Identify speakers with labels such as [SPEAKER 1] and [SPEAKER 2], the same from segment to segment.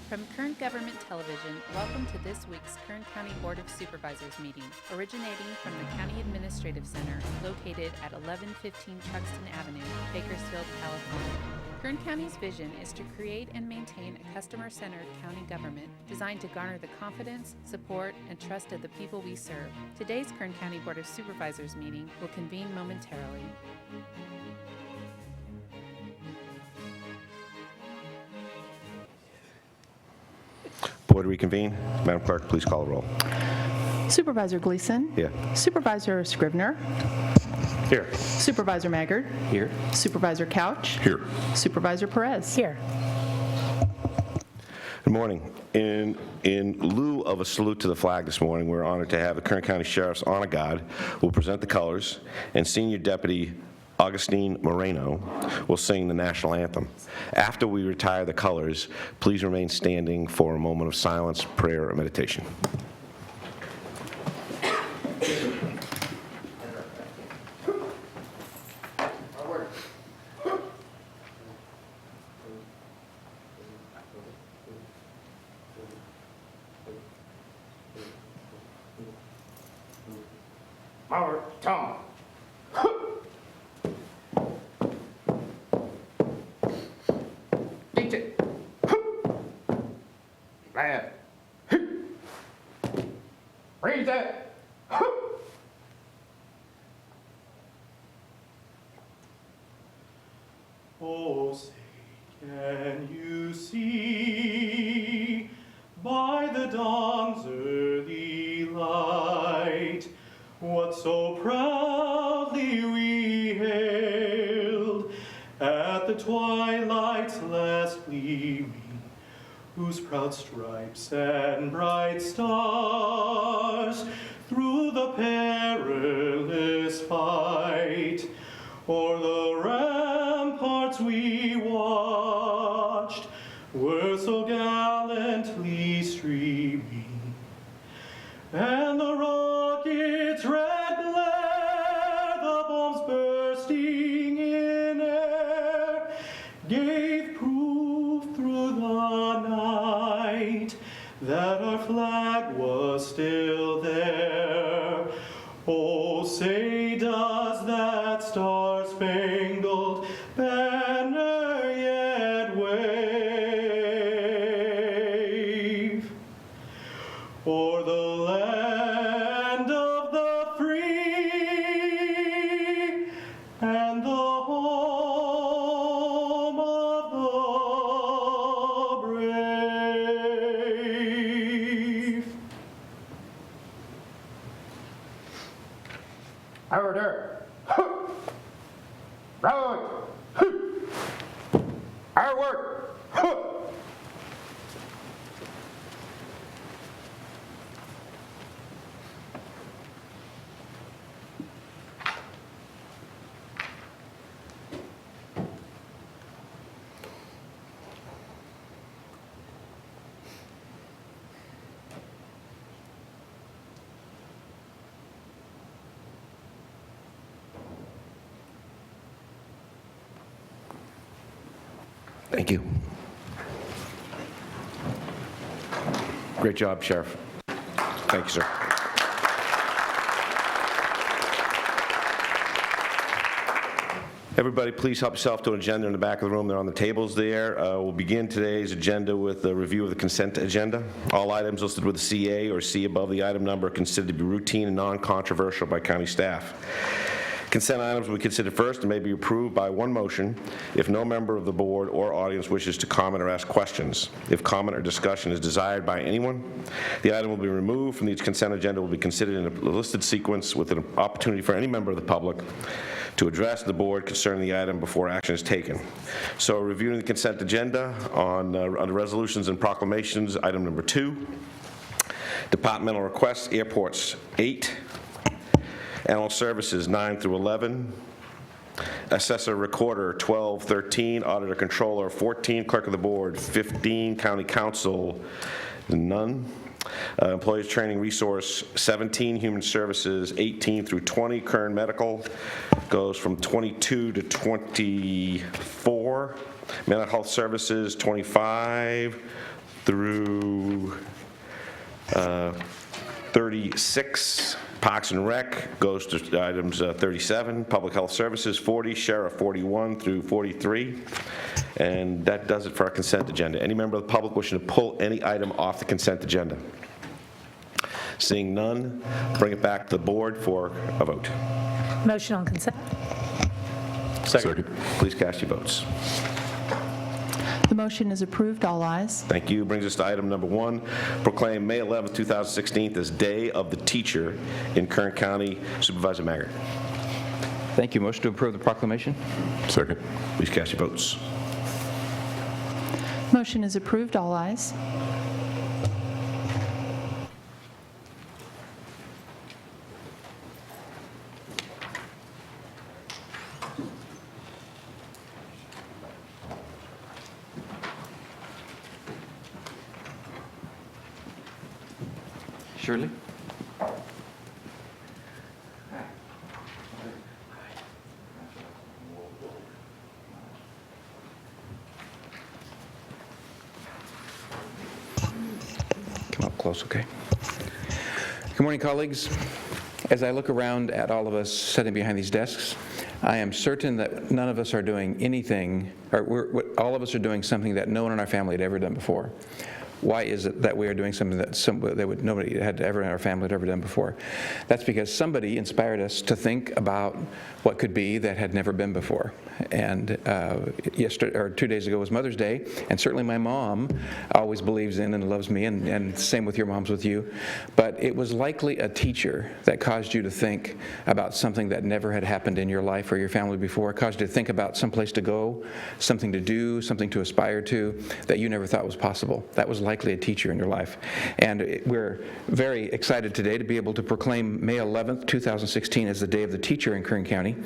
[SPEAKER 1] From Kern Government Television, welcome to this week's Kern County Board of Supervisors meeting, originating from the County Administrative Center located at 1115 Truxtun Avenue, Bakersfield, California. Kern County's vision is to create and maintain a customer-centered county government designed to garner the confidence, support, and trust of the people we serve. Today's Kern County Board of Supervisors meeting will convene momentarily.
[SPEAKER 2] Board reconvene. Madam Clerk, please call the roll.
[SPEAKER 3] Supervisor Gleason.
[SPEAKER 2] Here.
[SPEAKER 3] Supervisor Scrivener.
[SPEAKER 2] Here.
[SPEAKER 3] Supervisor Maggard.
[SPEAKER 2] Here.
[SPEAKER 3] Supervisor Couch.
[SPEAKER 2] Here.
[SPEAKER 3] Supervisor Perez.
[SPEAKER 1] Here.
[SPEAKER 2] Good morning. In lieu of a salute to the flag this morning, we're honored to have the Kern County Sheriff's Honor Guard who will present the colors, and Senior Deputy Augustine Moreno will sing the national anthem. After we retire the colors, please remain standing for a moment of silence, prayer, and meditation.
[SPEAKER 4] Our tongue. Teach it. Man. Breathe it.
[SPEAKER 5] Oh, say, can you see by the dawn's early light what so proudly we hailed at the twilight's last gleaming, whose proud stripes and bright stars through the perilous fight o'er the ramparts we watched were so gallantly streaming, and the rocket's red glare, the bombs bursting in air, gave proof through the night that our flag was still there. Oh, say does that star-spangled banner yet wave o'er the land of the free and the home of the brave?
[SPEAKER 4] Order. Road. Our work.
[SPEAKER 2] Thank you. Great job, Sheriff. Thank you, sir. Everybody, please help yourself to an agenda in the back of the room. They're on the tables there. We'll begin today's agenda with a review of the consent agenda. All items listed with a CA or C above the item number are considered to be routine and non-controversial by county staff. Consent items will be considered first and may be approved by one motion if no member of the board or audience wishes to comment or ask questions. If comment or discussion is desired by anyone, the item will be removed from the consent agenda, will be considered in a listed sequence with an opportunity for any member of the public to address the board concerning the item before action is taken. So reviewing the consent agenda under resolutions and proclamations, item number 2, departmental requests, airports 8, Animal Services 9 through 11, Assessor Recorder 12, 13, Auditor Controller 14, Clerk of the Board 15, County Council none, Employees Training Resource 17, Human Services 18 through 20, Kern Medical goes from 22 to 24, Mental Health Services 25 through 36. Parks and Rec goes to items 37. Public Health Services, 40. Sheriff, 41 through 43. And that does it for our consent agenda. Any member of the public wishing to pull any item off the consent agenda? Seeing none, bring it back to the board for a vote.
[SPEAKER 6] Motion on consent.
[SPEAKER 5] Second.
[SPEAKER 2] Please cast your votes.
[SPEAKER 3] The motion is approved, all ayes.
[SPEAKER 2] Thank you. Brings us to item number 1, proclaim May 11, 2016 as Day of the Teacher in Kern County. Supervisor Maggard.
[SPEAKER 7] Thank you. Motion to approve the proclamation?
[SPEAKER 5] Second.
[SPEAKER 2] Please cast your votes.
[SPEAKER 3] Motion is approved, all ayes.
[SPEAKER 7] Shirley? Come up close, okay. Good morning, colleagues. As I look around at all of us sitting behind these desks, I am certain that none of us are doing anything, or all of us are doing something that no one in our family had ever done before. Why is it that we are doing something that nobody had ever in our family had ever done before? That's because somebody inspired us to think about what could be that had never been before. And yesterday, or 2 days ago, was Mother's Day, and certainly my mom always believes in and loves me, and same with your moms with you. But it was likely a teacher that caused you to think about something that never had happened in your life or your family before, caused you to think about some place to go, something to do, something to aspire to that you never thought was possible. That was likely a teacher in your life. And we're very excited today to be able to proclaim May 11th, 2016 as the Day of the Teacher in Kern County.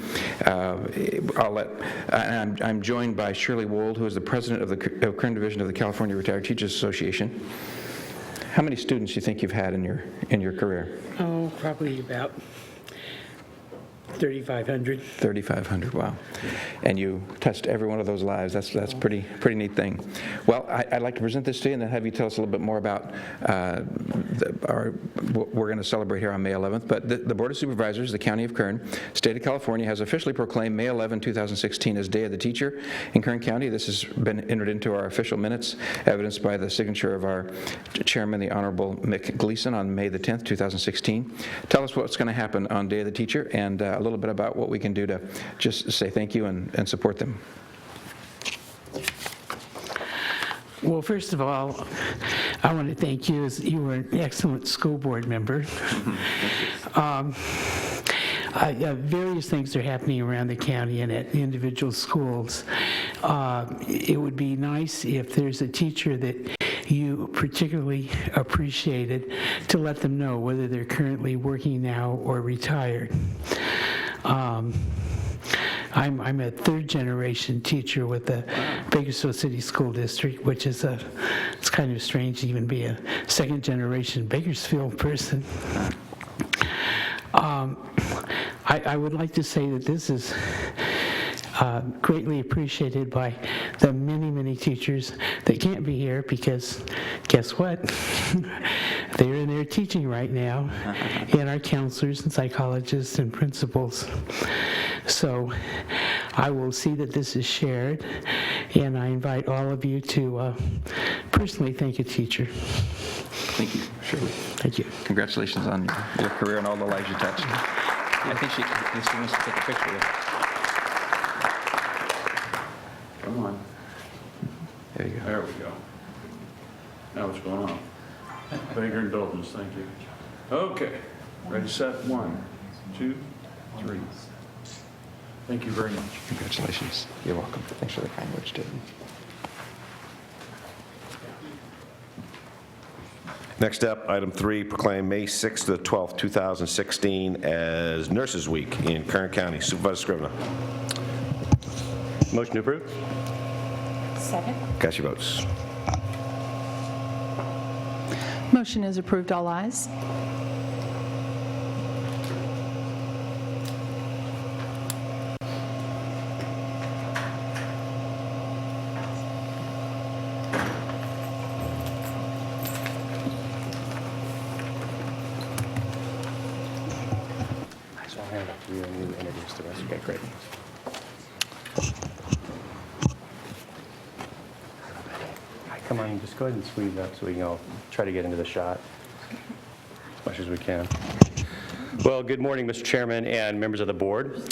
[SPEAKER 7] I'm joined by Shirley Wold, who is the president of the Kern Division of the California Retired Teachers Association. How many students do you think you've had in your career?
[SPEAKER 8] Oh, probably about 3,500.
[SPEAKER 7] 3,500, wow. And you touched every one of those lives. That's pretty neat thing. Well, I'd like to present this to you and then have you tell us a little bit more about what we're going to celebrate here on May 11th. But the Board of Supervisors, the County of Kern, State of California, has officially proclaimed May 11, 2016 as Day of the Teacher in Kern County. This has been entered into our official minutes, evidenced by the signature of our chairman, the Honorable Mick Gleason, on May the 10th, 2016. Tell us what's going to happen on Day of the Teacher and a little bit about what we can do to just say thank you and support them.
[SPEAKER 8] Well, first of all, I want to thank you, as you were an excellent school board member. Various things are happening around the county and at individual schools. It would be nice if there's a teacher that you particularly appreciated to let them know whether they're currently working now or retired. I'm a third-generation teacher with the Bakersfield City School District, which is it's kind of strange to even be a second-generation Bakersfield person. I would like to say that this is greatly appreciated by the many, many teachers that can't be here because, guess what? They're in there teaching right now, and our counselors and psychologists and principals. So I will see that this is shared, and I invite all of you to personally thank a teacher.
[SPEAKER 7] Thank you, Shirley.
[SPEAKER 8] Thank you.
[SPEAKER 7] Congratulations on your career and all the lives you touched. I think she wants to take a picture with you.
[SPEAKER 9] Come on.
[SPEAKER 7] There you go.
[SPEAKER 9] There we go. Now what's going on? Beg your indulgence, thank you. Okay, ready, set, 1, 2, 3. Thank you very much.
[SPEAKER 7] Congratulations. You're welcome. Thanks for the kind words, David.
[SPEAKER 2] Next up, item 3, proclaim May 6th to the 12th, 2016 as Nurses Week in Kern County. Supervisor Scrivener.
[SPEAKER 5] Motion to approve?
[SPEAKER 6] Second.
[SPEAKER 2] Cast your votes.
[SPEAKER 3] Motion is approved, all ayes.
[SPEAKER 10] you and you introduce the rest. Okay, great. Hi, come on, just go ahead and squeeze up so we can all try to get into the shot as much as we can. Well, good morning, Mr. Chairman and members of the board.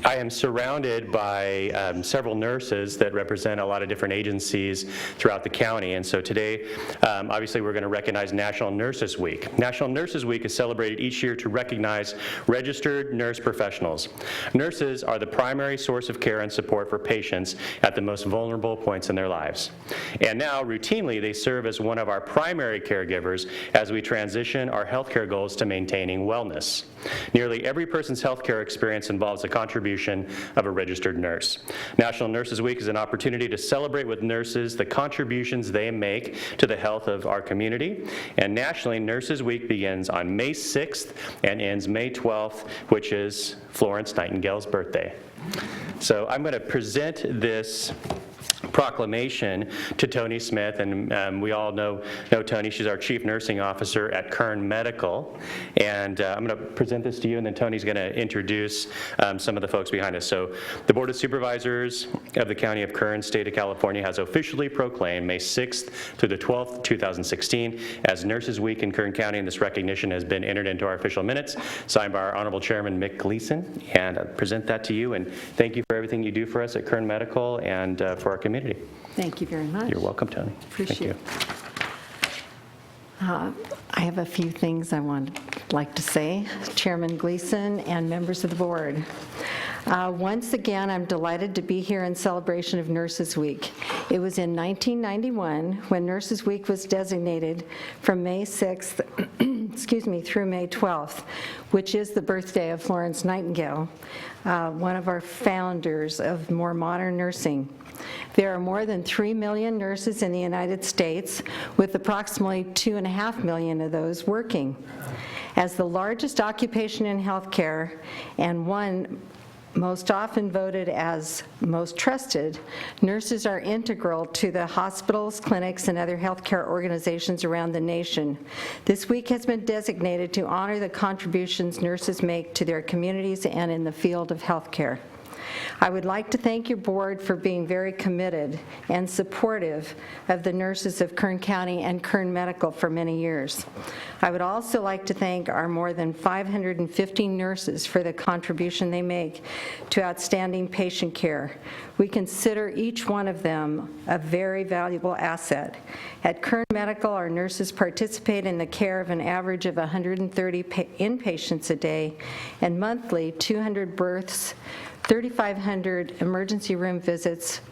[SPEAKER 10] I am surrounded by several nurses that represent a lot of different agencies throughout the county, and so today, obviously, we're going to recognize National Nurses Week. National Nurses Week is celebrated each year to recognize registered nurse professionals. Nurses are the primary source of care and support for patients at the most vulnerable points in their lives. And now, routinely, they serve as one of our primary caregivers as we transition our healthcare goals to maintaining wellness. Nearly every person's healthcare experience involves a contribution of a registered nurse. National Nurses Week is an opportunity to celebrate with nurses the contributions they make to the health of our community. And nationally, Nurses Week begins on May 6th and ends May 12th, which is Florence Nightingale's birthday. So I'm going to present this proclamation to Tony Smith, and we all know Tony. She's our Chief Nursing Officer at Kern Medical, and I'm going to present this to you, and then Tony's going to introduce some of the folks behind us. So the Board of Supervisors of the County of Kern, State of California, has officially proclaimed May 6th through the 12th, 2016 as Nurses Week in Kern County, and this recognition has been entered into our official minutes, signed by our Honorable Chairman Mick Gleason, and I present that to you, and thank you for everything you do for us at Kern Medical and for our community.
[SPEAKER 11] Thank you very much.
[SPEAKER 10] You're welcome, Tony.
[SPEAKER 11] Appreciate
[SPEAKER 10] Thank you.
[SPEAKER 11] I have a few things I would like to say, Chairman Gleason and members of the board. Once again, I'm delighted to be here in celebration of Nurses Week. It was in 1991 when Nurses Week was designated from May 6th through May 12th, which is the birthday of Florence Nightingale, one of our founders of more modern nursing. There are more than 3 million nurses in the United States, with approximately 2.5 million of those working. As the largest occupation in healthcare and one most often voted as most trusted, nurses are integral to the hospitals, clinics, and other healthcare organizations around the nation. This week has been designated to honor the contributions nurses make to their communities and in the field of healthcare. I would like to thank your board for being very committed and supportive of the nurses of Kern County and Kern Medical for many years. I would also like to thank our more than 550 nurses for the contribution they make to outstanding patient care. We consider each one of them a very valuable asset. At Kern Medical, our nurses participate in the care of an average of 130 inpatients a day and monthly 200 births, 3,500 emergency room visits,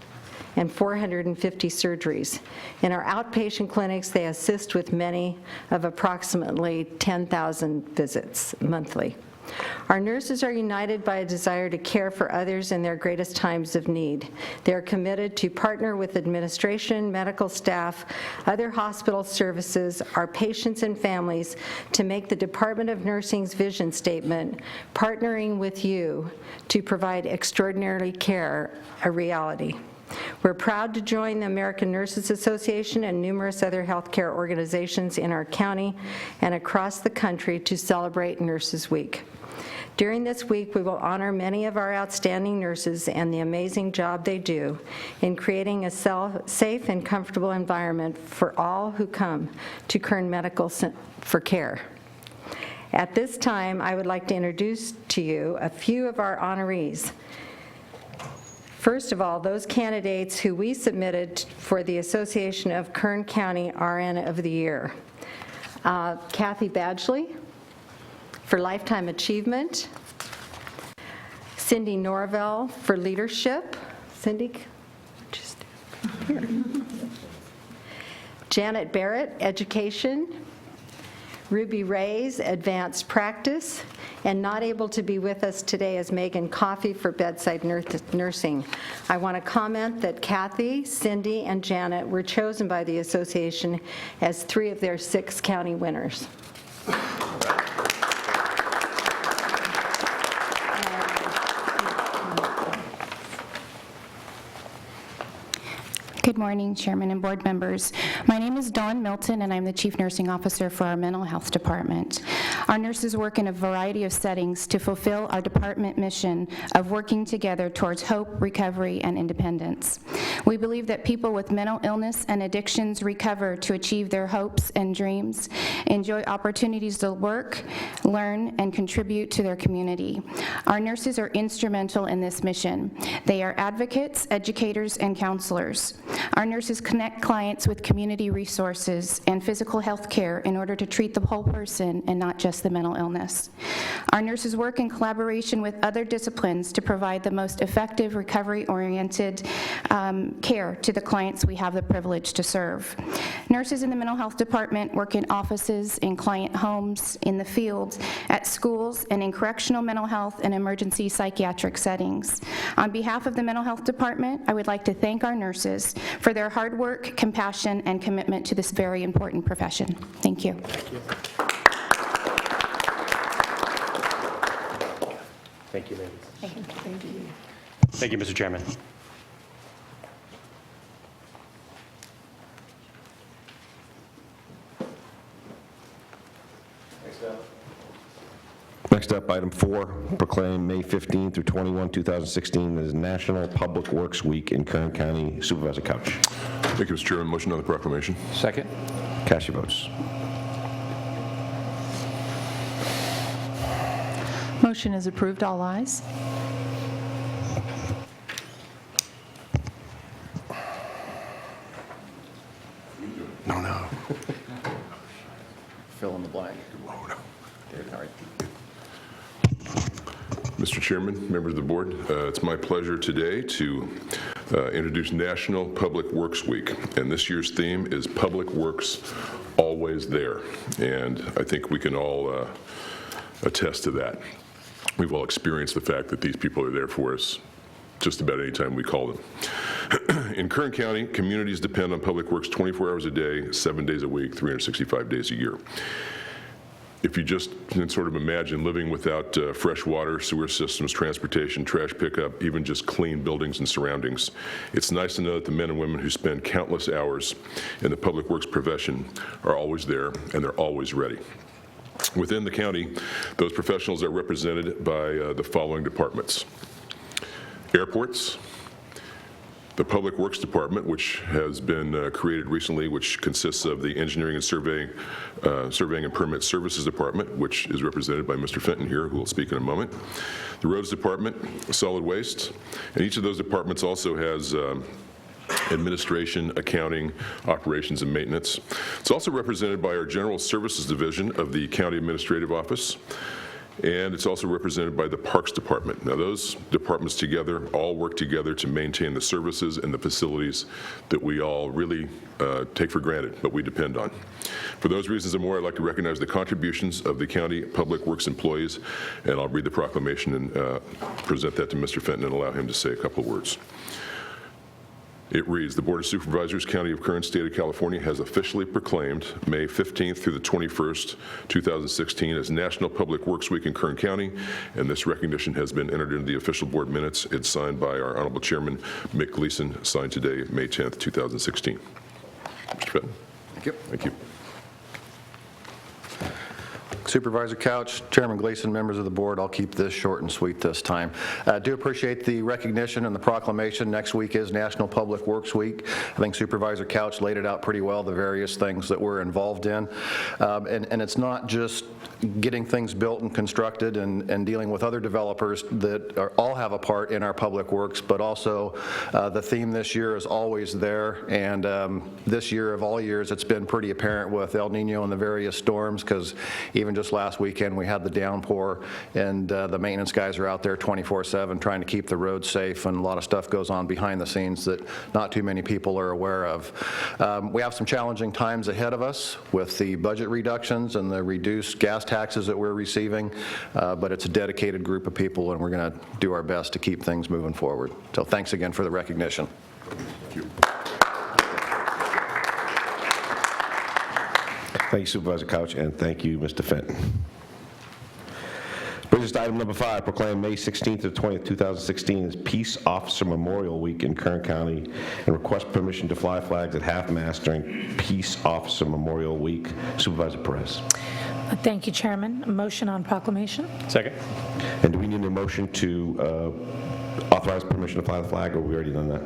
[SPEAKER 11] and 450 surgeries. In our outpatient clinics, they assist with many of approximately 10,000 visits monthly. Our nurses are united by a desire to care for others in their greatest times of need. They are committed to partner with administration, medical staff, other hospital services, our patients and families to make the Department of Nursing's vision statement, partnering with you to provide extraordinary care, a reality. We're proud to join the American Nurses Association and numerous other healthcare organizations in our county and across the country to celebrate Nurses Week. During this week, we will honor many of our outstanding nurses and the amazing job they do in creating a safe and comfortable environment for all who come to Kern Medical for care. At this time, I would like to introduce to you a few of our honorees. First of all, those candidates who we submitted for the Association of Kern County RN of the Year. Kathy Badgley for Lifetime Achievement. Cindy Norvell for Leadership. Cindy, just here. Janet Barrett, Education. Ruby Reyes, Advanced Practice. And not able to be with us today is Megan Coffey for Bedside Nursing. I want to comment that Kathy, Cindy, and Janet were chosen by the association as 3 of their 6 county winners.
[SPEAKER 12] Good morning, Chairman and board members. My name is Dawn Milton, and I'm the Chief Nursing Officer for our Mental Health Department. Our nurses work in a variety of settings to fulfill our department mission of working together towards hope, recovery, and independence. We believe that people with mental illness and addictions recover to achieve their hopes and dreams, enjoy opportunities to work, learn, and contribute to their community. Our nurses are instrumental in this mission. They are advocates, educators, and counselors. Our nurses connect clients with community resources and physical health care in order to treat the whole person and not just the mental illness. Our nurses work in collaboration with other disciplines to provide the most effective recovery-oriented care to the clients we have the privilege to serve. Nurses in the mental health department work in offices, in client homes, in the field, at schools, and in correctional mental health and emergency psychiatric settings. On behalf of the mental health department, I would like to thank our nurses for their hard work, compassion, and commitment to this very important profession. Thank you.
[SPEAKER 10] Thank you, ladies. Thank you, Mr. Chairman.
[SPEAKER 2] Next up, item 4, proclaim May 15 through 21, 2016 as National Public Works Week in Kern County. Supervisor Couch.
[SPEAKER 5] Thank you, Mr. Chairman. Motion on the proclamation.
[SPEAKER 7] Second.
[SPEAKER 2] Cast your votes.
[SPEAKER 3] Motion is approved, all ayes.
[SPEAKER 2] No.
[SPEAKER 7] Fill in the blank. All right.
[SPEAKER 5] Mr. Chairman, members of the board, it's my pleasure today to introduce National Public Works Week. And this year's theme is Public Works Always There. And I think we can all attest to that. We've all experienced the fact that these people are there for us just about any time we call them. In Kern County, communities depend on Public Works 24 hours a day, 7 days a week, 365 days a year. If you just can sort of imagine living without fresh water, sewer systems, transportation, trash pickup, even just clean buildings and surroundings, it's nice to know that the men and women who spend countless hours in the public works profession are always there and they're always ready. Within the county, those professionals are represented by the following departments: airports, the Public Works Department, which has been created recently, which consists of the Engineering and Surveying and Permit Services Department, which is represented by Mr. Fenton here, who will speak in a moment. The Roads Department, Solid Waste, and each of those departments also has administration, accounting, operations, and maintenance. It's also represented by our General Services Division of the County Administrative Office, and it's also represented by the Parks Department. Now, those departments together all work together to maintain the services and the facilities that we all really take for granted, but we depend on. For those reasons and more, I'd like to recognize the contributions of the County Public Works employees, and I'll read the proclamation and present that to Mr. Fenton and allow him to say a couple of words. It reads, the Board of Supervisors, County of Kern, State of California, has officially proclaimed May 15th through the 21st, 2016 as National Public Works Week in Kern County, and this recognition has been entered into the official board minutes. It's signed by our Honorable Chairman, Mick Gleason, signed today, May 10th, 2016. Mr. Fenton.
[SPEAKER 13] Thank you.
[SPEAKER 5] Thank you.
[SPEAKER 13] Supervisor Couch, Chairman Gleason, members of the board, I'll keep this short and sweet this time. I do appreciate the recognition and the proclamation. Next week is National Public Works Week. I think Supervisor Couch laid it out pretty well, the various things that we're involved in. And it's not just getting things built and constructed and dealing with other developers that all have a part in our public works, but also the theme this year is always there. And this year of all years, it's been pretty apparent with El Nino and the various storms, because even just last weekend we had the downpour, and the maintenance guys are out there 24/7 trying to keep the roads safe, and a lot of stuff goes on behind the scenes that not too many people are aware of. We have some challenging times ahead of us with the budget reductions and the reduced gas taxes that we're receiving, but it's a dedicated group of people, and we're going to do our best to keep things moving forward. So thanks again for the recognition.
[SPEAKER 5] Thank you.
[SPEAKER 2] Thank you, Supervisor Couch, and thank you, Mr. Fenton. Brings us to item number 5, proclaim May 16th to 20th, 2016 as Peace Officer Memorial Week in Kern County, and request permission to fly flags at half-mast during Peace Officer Memorial Week. Supervisor Perez.
[SPEAKER 6] Thank you, Chairman. A motion on proclamation?
[SPEAKER 10] Second.
[SPEAKER 2] And do we need a motion to authorize permission to fly the flag, or have we already done that?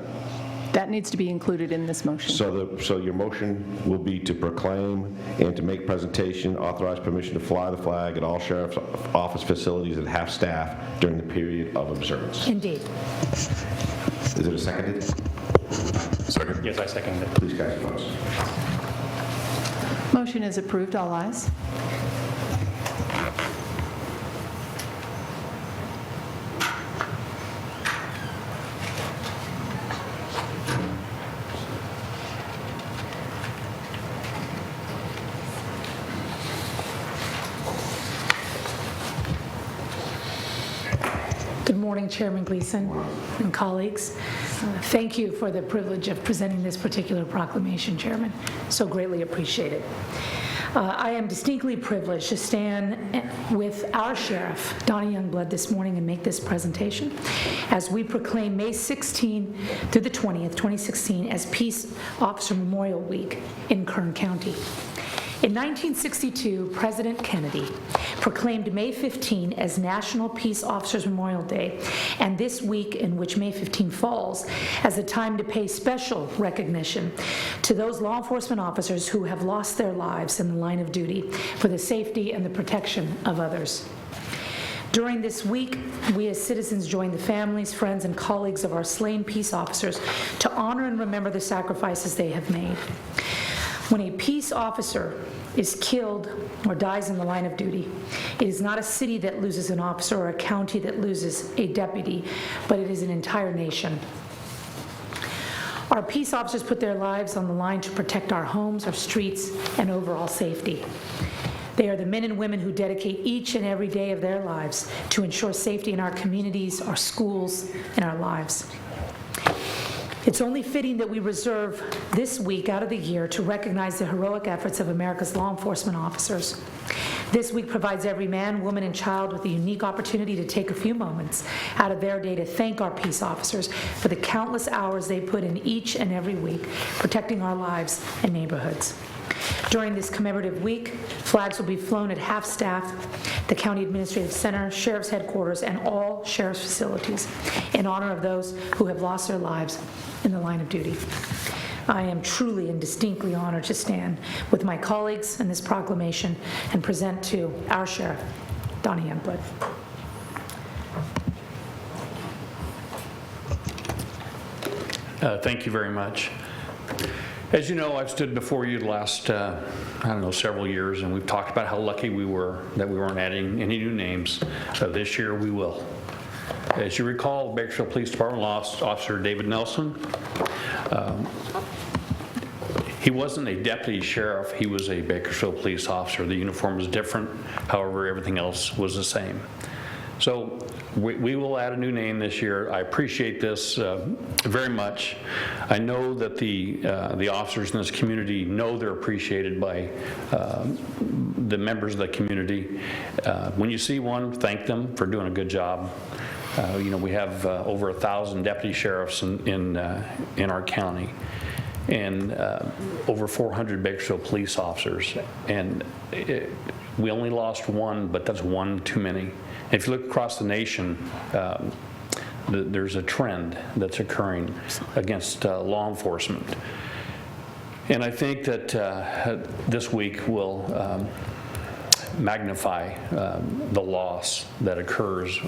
[SPEAKER 3] That needs to be included in this motion.
[SPEAKER 2] So your motion will be to proclaim and to make presentation, authorize permission to fly the flag at all sheriff's office facilities at half-staff during the period of observance.
[SPEAKER 6] Indeed.
[SPEAKER 2] Is it a seconded?
[SPEAKER 5] Second.
[SPEAKER 10] Yes, I second it.
[SPEAKER 2] Please cast your votes.
[SPEAKER 3] Motion is approved. All ayes.
[SPEAKER 6] Good morning, Chairman Gleason and colleagues. Thank you for the privilege of presenting this particular proclamation, Chairman. So greatly appreciated. I am distinctly privileged to stand with our sheriff, Donnie Youngblood, this morning and make this presentation as we proclaim May 16 through the 20th, 2016, as Peace Officer Memorial Week in Kern County. In 1962, President Kennedy proclaimed May 15 as National Peace Officers Memorial Day, and this week in which May 15 falls as a time to pay special recognition to those law enforcement officers who have lost their lives in the line of duty for the safety and the protection of others. During this week, we as citizens join the families, friends, and colleagues of our slain peace officers to honor and remember the sacrifices they have made. When a peace officer is killed or dies in the line of duty, it is not a city that loses an officer or a county that loses a deputy, but it is an entire nation. Our peace officers put their lives on the line to protect our homes, our streets, and overall safety. They are the men and women who dedicate each and every day of their lives to ensure safety in our communities, our schools, and our lives. It's only fitting that we reserve this week out of the year to recognize the heroic efforts of America's law enforcement officers. This week provides every man, woman, and child with a unique opportunity to take a few moments out of their day to thank our peace officers for the countless hours they put in each and every week protecting our lives and neighborhoods. During this commemorative week, flags will be flown at half-staff, the County Administrative Center, Sheriff's Headquarters, and all Sheriff's facilities in honor of those who have lost their lives in the line of duty. I am truly and distinctly honored to stand with my colleagues in this proclamation and present to our Sheriff, Donnie Youngblood.
[SPEAKER 9] Thank you very much. As you know, I've stood before you the last, several years, and we've talked about how lucky we were that we weren't adding any new names. This year we will. As you recall, Bakersfield Police Department lost Officer David Nelson. He wasn't a deputy sheriff, he was a Bakersfield police officer. The uniform was different, however, everything else was the same. So we will add a new name this year. I appreciate this very much. I know that the officers in this community know they're appreciated by the members of the community. When you see one, thank them for doing a good job. We have over 1,000 deputy sheriffs in our county, and over 400 Bakersfield police officers. And we only lost one, but that's one too many. If you look across the nation, there's a trend that's occurring against law enforcement. And I think that this week will magnify the loss that occurs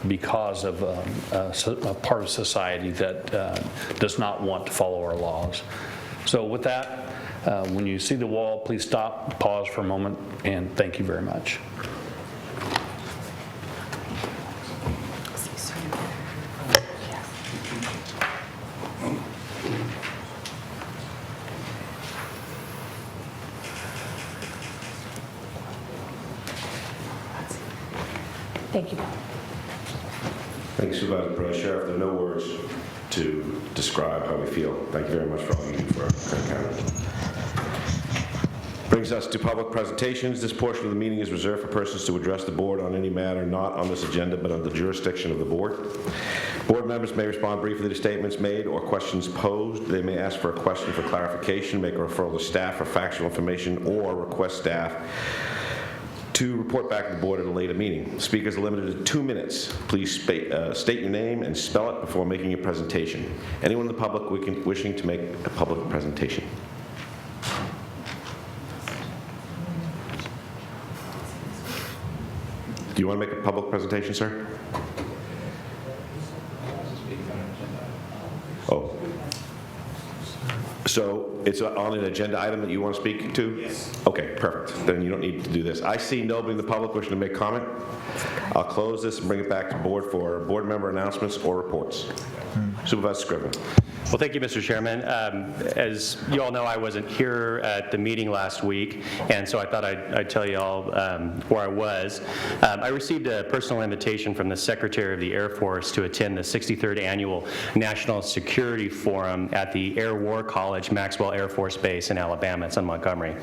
[SPEAKER 9] because of a part of society that does not want to follow our laws. So with that, when you see the wall, please stop, pause for a moment, and thank you very much.
[SPEAKER 6] Thank you.
[SPEAKER 2] Thanks, Supervisor Sheriff. There are no words to describe how we feel. Thank you very much for all you do for Kern County. Brings us to public presentations. This portion of the meeting is reserved for persons to address the board on any matter not on this agenda but under the jurisdiction of the board. Board members may respond briefly to statements made or questions posed. They may ask for a question for clarification, make a referral to staff for factual information, or request staff to report back to the board at a later meeting. Speakers are limited to 2 minutes. Please state your name and spell it before making your presentation. Anyone in the public wishing to make a public presentation? Do you want to make a public presentation, sir? Oh. So it's on an agenda item that you want to speak to? Yes. Okay, perfect. Then you don't need to do this. I see nobody in the public wishing to make comment. I'll close this and bring it back to board for board member announcements or reports. Supervisor Scrivener.
[SPEAKER 10] Well, thank you, Mr. Chairman. As you all know, I wasn't here at the meeting last week, and so I thought I'd tell you all where I was. I received a personal invitation from the Secretary of the Air Force to attend the 63rd Annual National Security Forum at the Air War College Maxwell Air Force Base in Alabama. It's in Montgomery.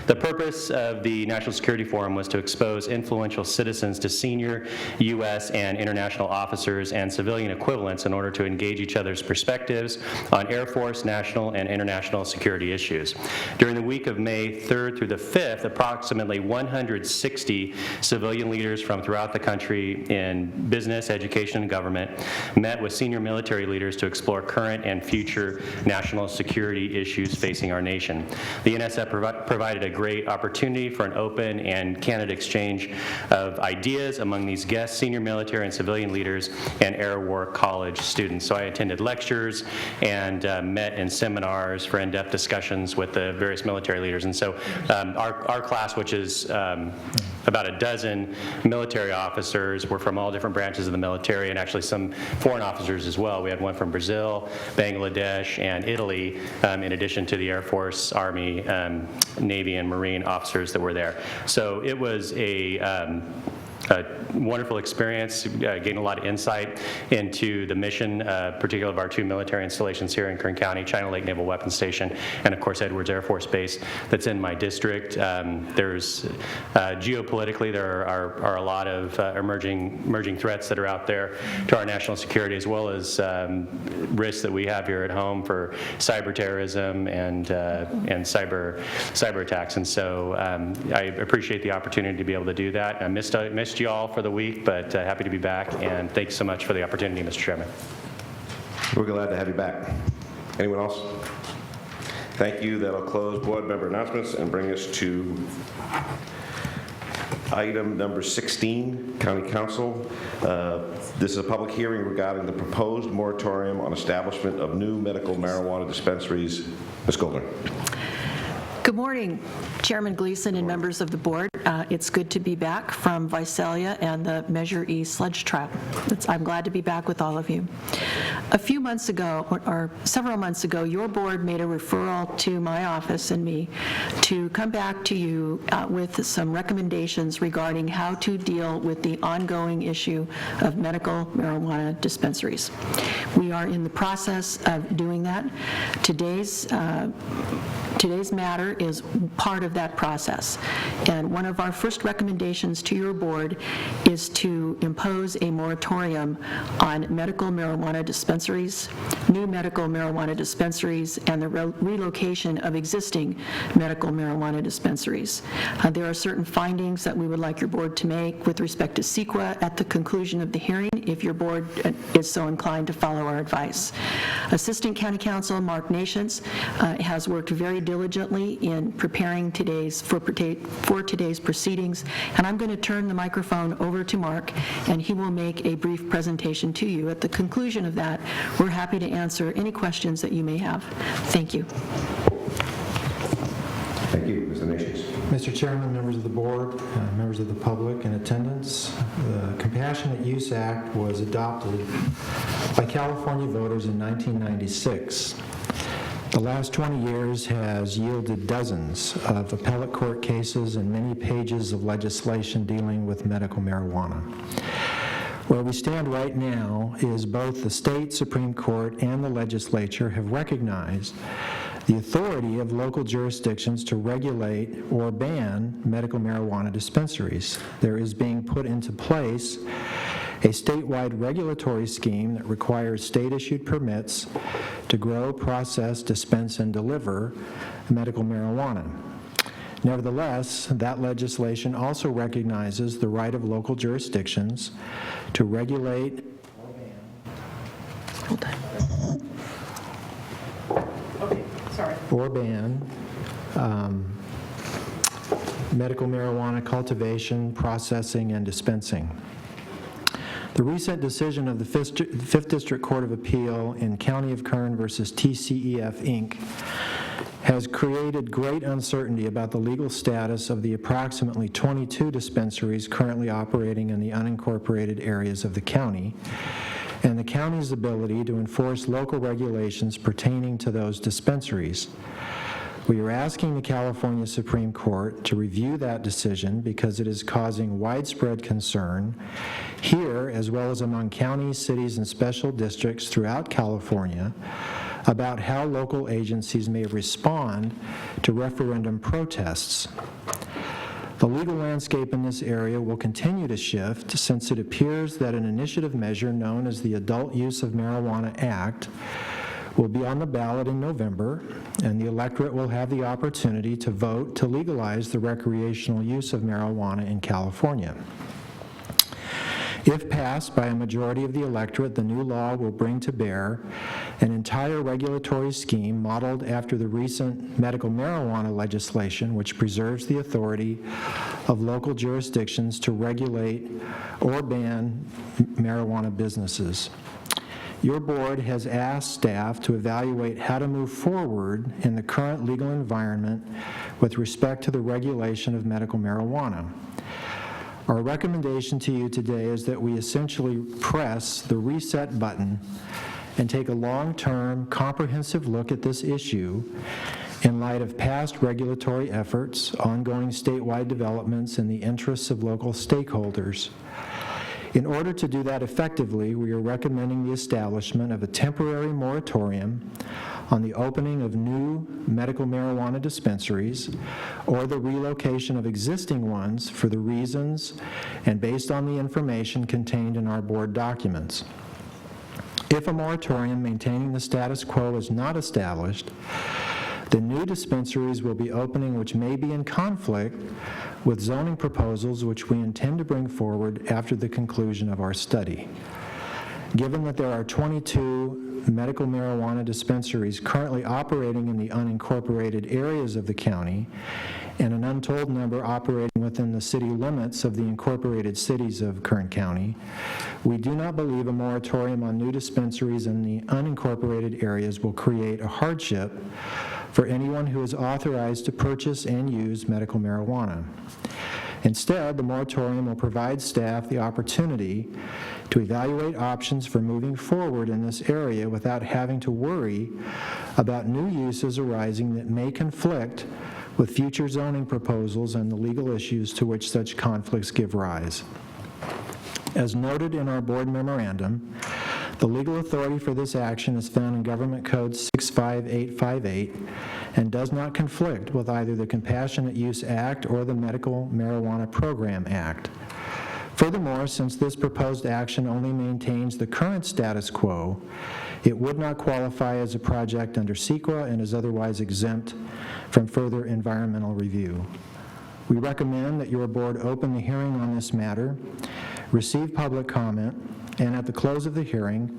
[SPEAKER 10] The purpose of the National Security Forum was to expose influential citizens to senior U.S. and international officers and civilian equivalents in order to engage each other's perspectives on Air Force, national, and international security issues. During the week of May 3rd through the 5th, approximately 160 civilian leaders from throughout the country in business, education, and government met with senior military leaders to explore current and future national security issues facing our nation. The NSF provided a great opportunity for an open and candid exchange of ideas among these guests, senior military and civilian leaders, and Air War College students. So I attended lectures and met in seminars for in-depth discussions with the various military leaders. And so our class, which is about a dozen military officers, were from all different branches of the military, and actually some foreign officers as well. We had one from Brazil, Bangladesh, and Italy, in addition to the Air Force, Army, Navy, and Marine officers that were there. So it was a wonderful experience, gained a lot of insight into the mission, particularly of our two military installations here in Kern County, China Lake Naval Weapons Station, and of course Edwards Air Force Base that's in my district. There's geopolitically, there are a lot of emerging threats that are out there to our national security, as well as risks that we have here at home for cyber terrorism and cyber attacks. And so I appreciate the opportunity to be able to do that. I missed you all for the week, but happy to be back, and thanks so much for the opportunity, Mr. Chairman.
[SPEAKER 2] We're glad to have you back. Anyone else? Thank you. That'll close board member announcements and bring us to item number 16, County Council. This is a public hearing regarding the proposed moratorium on establishment of new medical marijuana dispensaries. Ms. Goldner.
[SPEAKER 14] Good morning, Chairman Gleason and members of the board. It's good to be back from Visalia and the Measure E sludge trap. I'm glad to be back with all of you. A few months ago, or several months ago, your board made a referral to my office and me to come back to you with some recommendations regarding how to deal with the ongoing issue of medical marijuana dispensaries. We are in the process of doing that. Today's matter is part of that process. And one of our first recommendations to your board is to impose a moratorium on medical marijuana dispensaries, new medical marijuana dispensaries, and the relocation of existing medical marijuana dispensaries. There are certain findings that we would like your board to make with respect to CEQA at the conclusion of the hearing, if your board is so inclined to follow our advice. Assistant County Counsel Mark Nations has worked very diligently in preparing for today's proceedings, and I'm going to turn the microphone over to Mark, and he will make a brief presentation to you. At the conclusion of that, we're happy to answer any questions that you may have. Thank you.
[SPEAKER 2] Thank you, Mr. Nations.
[SPEAKER 15] Mr. Chairman, members of the board, members of the public in attendance, the Compassionate Use Act was adopted by California voters in 1996. The last 20 years has yielded dozens of appellate court cases and many pages of legislation dealing with medical marijuana. Where we stand right now is both the state Supreme Court and the legislature have recognized the authority of local jurisdictions to regulate or ban medical marijuana dispensaries. There is being put into place a statewide regulatory scheme that requires state-issued permits to grow, process, dispense, and deliver medical marijuana. Nevertheless, that legislation also recognizes the right of local jurisdictions to regulate or ban medical marijuana cultivation, processing, and dispensing. The recent decision of the 5th District Court of Appeal in County of Kern versus TCEF, Inc. has created great uncertainty about the legal status of the approximately 22 dispensaries currently operating in the unincorporated areas of the county, and the county's ability to enforce local regulations pertaining to those dispensaries. We are asking the California Supreme Court to review that decision because it is causing widespread concern here, as well as among counties, cities, and special districts throughout California, about how local agencies may respond to referendum protests. The legal landscape in this area will continue to shift since it appears that an initiative measure known as the Adult Use of Marijuana Act will be on the ballot in November, and the electorate will have the opportunity to vote to legalize the recreational use of marijuana in California. If passed by a majority of the electorate, the new law will bring to bear an entire regulatory scheme modeled after the recent medical marijuana legislation, which preserves the authority of local jurisdictions to regulate or ban marijuana businesses. Your board has asked staff to evaluate how to move forward in the current legal environment with respect to the regulation of medical marijuana. Our recommendation to you today is that we essentially press the reset button and take a long-term, comprehensive look at this issue in light of past regulatory efforts, ongoing statewide developments, and the interests of local stakeholders. In order to do that effectively, we are recommending the establishment of a temporary moratorium on the opening of new medical marijuana dispensaries or the relocation of existing ones for the reasons and based on the information contained in our board documents. If a moratorium maintaining the status quo is not established, the new dispensaries will be opening which may be in conflict with zoning proposals which we intend to bring forward after the conclusion of our study. Given that there are 22 medical marijuana dispensaries currently operating in the unincorporated areas of the county, and an untold number operating within the city limits of the incorporated cities of Kern County, we do not believe a moratorium on new dispensaries in the unincorporated areas will create a hardship for anyone who is authorized to purchase and use medical marijuana. Instead, the moratorium will provide staff the opportunity to evaluate options for moving forward in this area without having to worry about new uses arising that may conflict with future zoning proposals and the legal issues to which such conflicts give rise. As noted in our board memorandum, the legal authority for this action is found in Government Code 65858 and does not conflict with either the Compassionate Use Act or the Medical Marijuana Program Act. Furthermore, since this proposed action only maintains the current status quo, it would not qualify as a project under CEQA and is otherwise exempt from further environmental review. We recommend that your board open the hearing on this matter, receive public comment, and at the close of the hearing,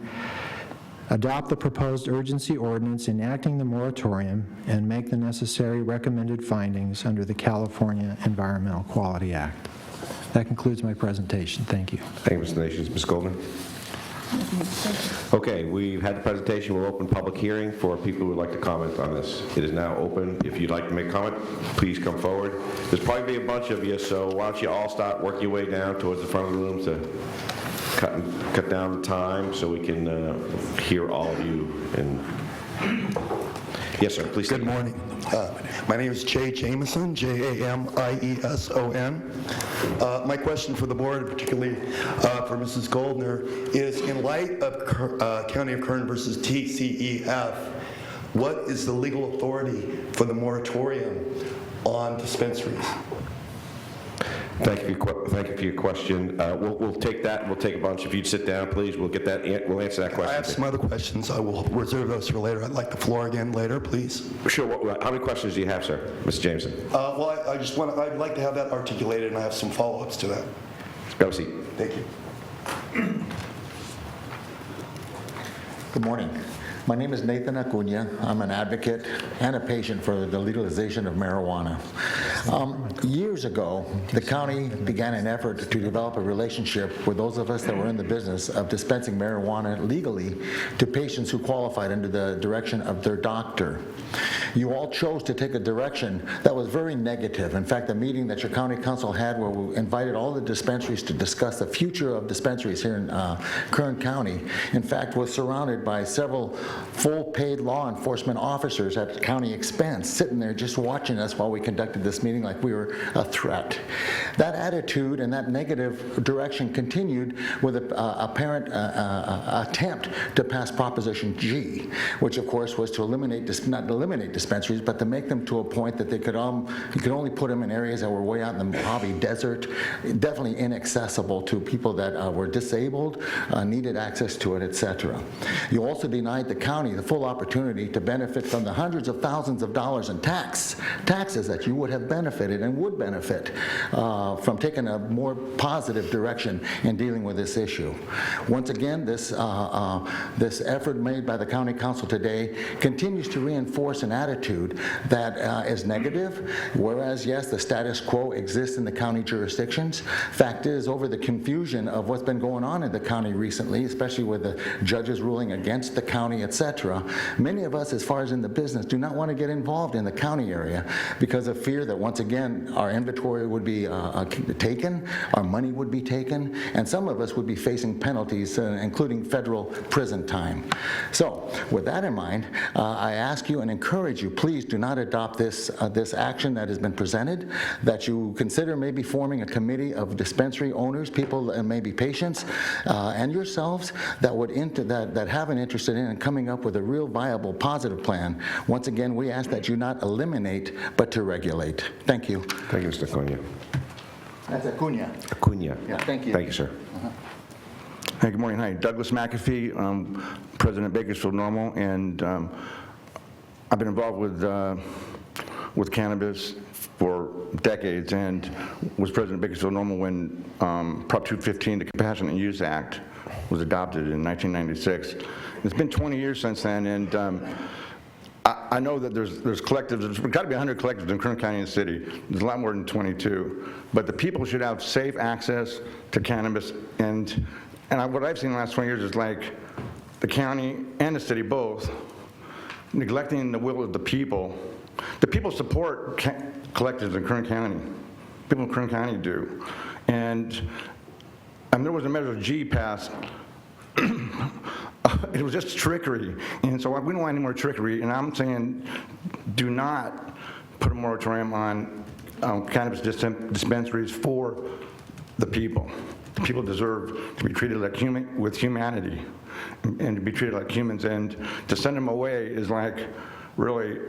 [SPEAKER 15] adopt the proposed urgency ordinance enacting the moratorium and make the necessary recommended findings under the California Environmental Quality Act. That concludes my presentation. Thank you.
[SPEAKER 2] Thank you, Mr. Nations. Ms. Goldman? Okay, we've had the presentation. We'll open public hearing for people who would like to comment on this. It is now open. If you'd like to make a comment, please come forward. There's probably be a bunch of you, so why don't you all start working your way down towards the front of the room to cut down the time so we can hear all of you. And yes, sir, please.
[SPEAKER 16] Good morning. My name is Jay Jameson, Jamieson. My question for the board, particularly for Mrs. Goldner, is in light of County of Kern versus TCEF, What is the legal authority for the moratorium on dispensaries?
[SPEAKER 2] Thank you for your question. We'll take that. We'll take a bunch. If you'd sit down, please, we'll get that. We'll answer that question.
[SPEAKER 16] I have some other questions. I will reserve those for later. I'd like the floor again later, please.
[SPEAKER 2] Sure. How many questions do you have, sir, Mr. Jameson?
[SPEAKER 16] Well, I'd like to have that articulated, and I have some follow-ups to that.
[SPEAKER 2] Have a seat.
[SPEAKER 16] Thank you.
[SPEAKER 17] Good morning. My name is Nathan Acuna. I'm an advocate and a patient for the legalization of marijuana. Years ago, the county began an effort to develop a relationship with those of us that were in the business of dispensing marijuana legally to patients who qualified under the direction of their doctor. You all chose to take a direction that was very negative. In fact, the meeting that your county council had where we invited all the dispensaries to discuss the future of dispensaries here in Kern County, in fact, was surrounded by several full paid law enforcement officers at county expense sitting there just watching us while we conducted this meeting like we were a threat. That attitude and that negative direction continued with an apparent attempt to pass Proposition G, which of course was to not eliminate dispensaries, but to make them to a point that they could you could only put them in areas that were way out in the Mojave Desert, definitely inaccessible to people that were disabled, needed access to it, etc. You also denied the county the full opportunity to benefit from the hundreds of thousands of dollars in taxes that you would have benefited and would benefit from taking a more positive direction in dealing with this issue. Once again, this effort made by the county council today continues to reinforce an attitude that is negative, whereas, yes, the status quo exists in the county jurisdictions. Fact is, over the confusion of what's been going on in the county recently, especially with the judges ruling against the county, etc., many of us, as far as in the business, do not want to get involved in the county area because of fear that, once again, our inventory would be taken, our money would be taken, and some of us would be facing penalties, including federal prison time. So, with that in mind, I ask you and encourage you, please do not adopt this action that has been presented, that you consider maybe forming a committee of dispensary owners, people and maybe patients, and yourselves that have an interest in coming up with a real viable, positive plan. Once again, we ask that you not eliminate, but to regulate. Thank you.
[SPEAKER 2] Thank you, Mr. Acuna.
[SPEAKER 17] That's Acuna.
[SPEAKER 2] Acuna.
[SPEAKER 17] Yeah, thank you.
[SPEAKER 2] Thank you, sir.
[SPEAKER 18] Hey, good morning. Hi, Douglas McAfee, President of Bakersfield Normal, and I've been involved with cannabis for decades and was president of Bakersfield Normal when Prop 215, the Compassionate Use Act, was adopted in 1996. It's been 20 years since then, and I know that there's collectives, there's got to be 100 collectives in Kern County and the city. There's a lot more than 22. But the people should have safe access to cannabis, and what I've seen in the last 20 years is like the county and the city both neglecting the will of the people. The people support collectives in Kern County. People in Kern County do. And there was a Measure G passed. It was just trickery. And so we don't want any more trickery. And I'm saying do not put a moratorium on cannabis dispensaries for the people. The people deserve to be treated like with humanity and to be treated like humans. And to send them away is like really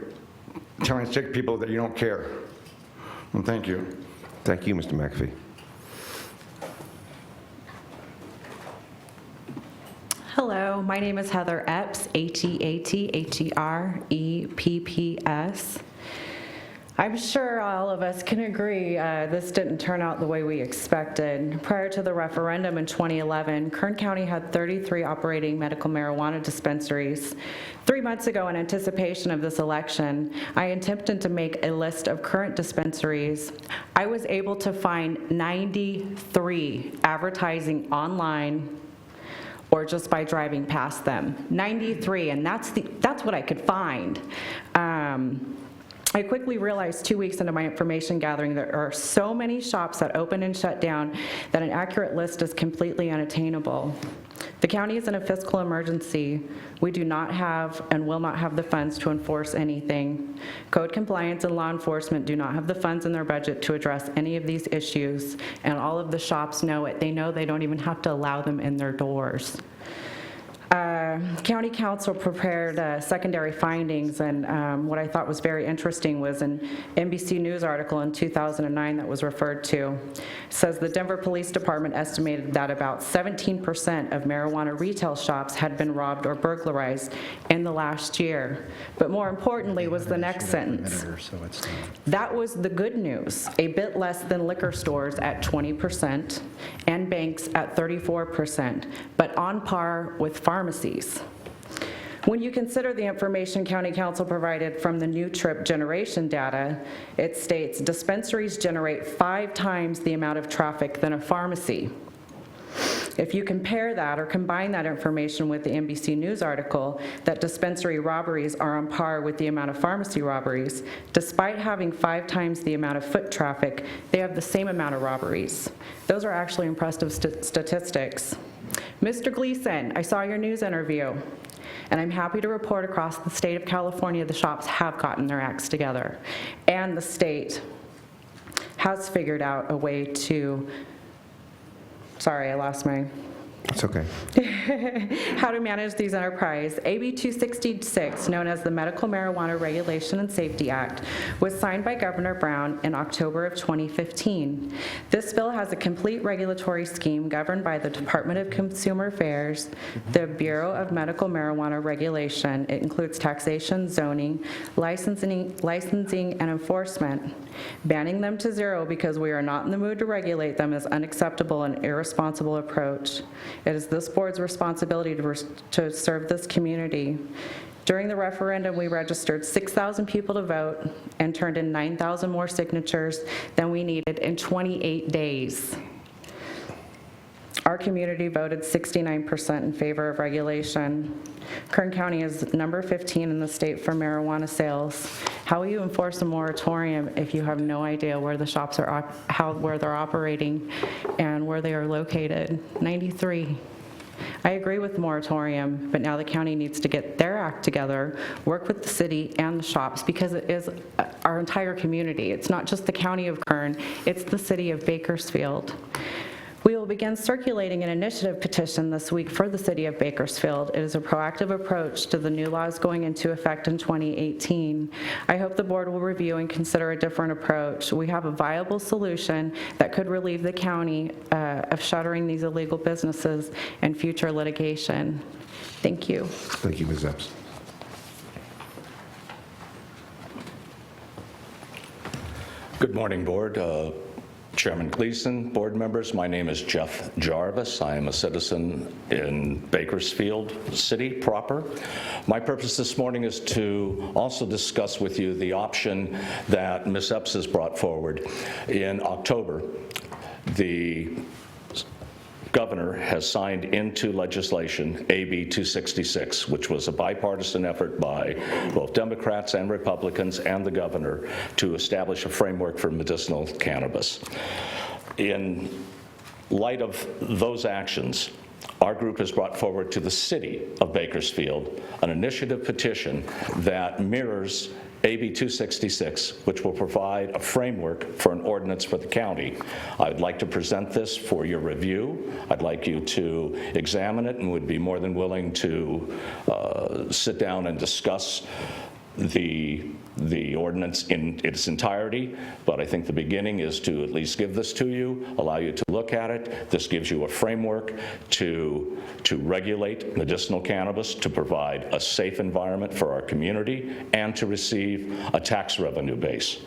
[SPEAKER 18] telling sick people that you don't care. And thank you.
[SPEAKER 2] Thank you, Mr. McAfee.
[SPEAKER 19] Hello, my name is Heather Epps, H-E-A-T-H-E-R-E-P-P-S. I'm sure all of us can agree this didn't turn out the way we expected. Prior to the referendum in 2011, Kern County had 33 operating medical marijuana dispensaries. 3 months ago, in anticipation of this election, I attempted to make a list of current dispensaries. I was able to find 93 advertising online or just by driving past them. 93, and that's what I could find. I quickly realized 2 weeks into my information gathering there are so many shops that open and shut down that an accurate list is completely unattainable. The county is in a fiscal emergency. We do not have and will not have the funds to enforce anything. Code compliance and law enforcement do not have the funds in their budget to address any of these issues, and all of the shops know it. They know they don't even have to allow them in their doors. County Council prepared secondary findings, and what I thought was very interesting was an NBC News article in 2009 that was referred to. It says the Denver Police Department estimated that about 17% of marijuana retail shops had been robbed or burglarized in the last year. But more importantly was the next sentence. That was the good news, a bit less than liquor stores at 20% and banks at 34%, but on par with pharmacies. When you consider the information County Council provided from the new trip generation data, it states dispensaries generate 5 times the amount of traffic than a pharmacy. If you compare that or combine that information with the NBC News article that dispensary robberies are on par with the amount of pharmacy robberies, despite having 5 times the amount of foot traffic, they have the same amount of robberies. Those are actually impressive statistics. Mr. Gleason, I saw your news interview, and I'm happy to report across the state of California the shops have gotten their acts together, and the state has figured out a way to, sorry, I lost my,
[SPEAKER 2] It's okay.
[SPEAKER 19] how to manage these enterprises. AB 266, known as the Medical Marijuana Regulation and Safety Act, was signed by Governor Brown in October of 2015. This bill has a complete regulatory scheme governed by the Department of Consumer Affairs, the Bureau of Medical Marijuana Regulation. It includes taxation, zoning, licensing, and enforcement. Banning them to zero because we are not in the mood to regulate them is unacceptable and irresponsible approach. It is this board's responsibility to serve this community. During the referendum, we registered 6,000 people to vote and turned in 9,000 more signatures than we needed in 28 days. Our community voted 69% in favor of regulation. Kern County is number 15 in the state for marijuana sales. How will you enforce a moratorium if you have no idea where the shops are, where they're operating and where they are located? 93. I agree with the moratorium, but now the county needs to get their act together, work with the city and the shops, because it is our entire community. It's not just the county of Kern, it's the city of Bakersfield. We will begin circulating an initiative petition this week for the city of Bakersfield. It is a proactive approach to the new laws going into effect in 2018. I hope the board will review and consider a different approach. We have a viable solution that could relieve the county of shuttering these illegal businesses and future litigation. Thank you.
[SPEAKER 2] Thank you, Ms. Epps.
[SPEAKER 20] Good morning, board. Chairman Gleason, board members, my name is Jeff Jarvis. I am a citizen in Bakersfield City proper. My purpose this morning is to also discuss with you the option that Ms. Epps has brought forward. In October, the governor has signed into legislation AB 266, which was a bipartisan effort by both Democrats and Republicans and the governor to establish a framework for medicinal cannabis. In light of those actions, our group has brought forward to the city of Bakersfield an initiative petition that mirrors AB 266, which will provide a framework for an ordinance for the county. I'd like to present this for your review. I'd like you to examine it and would be more than willing to sit down and discuss the ordinance in its entirety, but I think the beginning is to at least give this to you, allow you to look at it. This gives you a framework to regulate medicinal cannabis, to provide a safe environment for our community, and to receive a tax revenue base.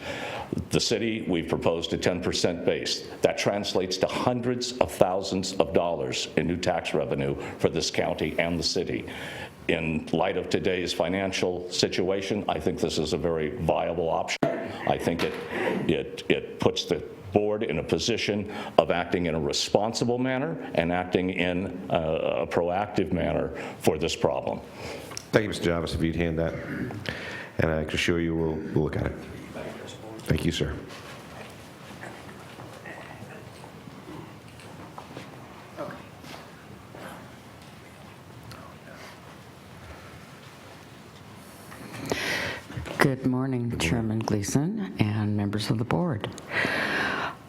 [SPEAKER 20] The city, we've proposed a 10% base. That translates to hundreds of thousands of dollars in new tax revenue for this county and the city. In light of today's financial situation, I think this is a very viable option. I think it puts the board in a position of acting in a responsible manner and acting in a proactive manner for this problem.
[SPEAKER 2] Thank you, Mr. Jarvis, if you'd hand that. And I can assure you we'll look at it. Thank you, sir.
[SPEAKER 21] Good morning, Chairman Gleason and members of the board.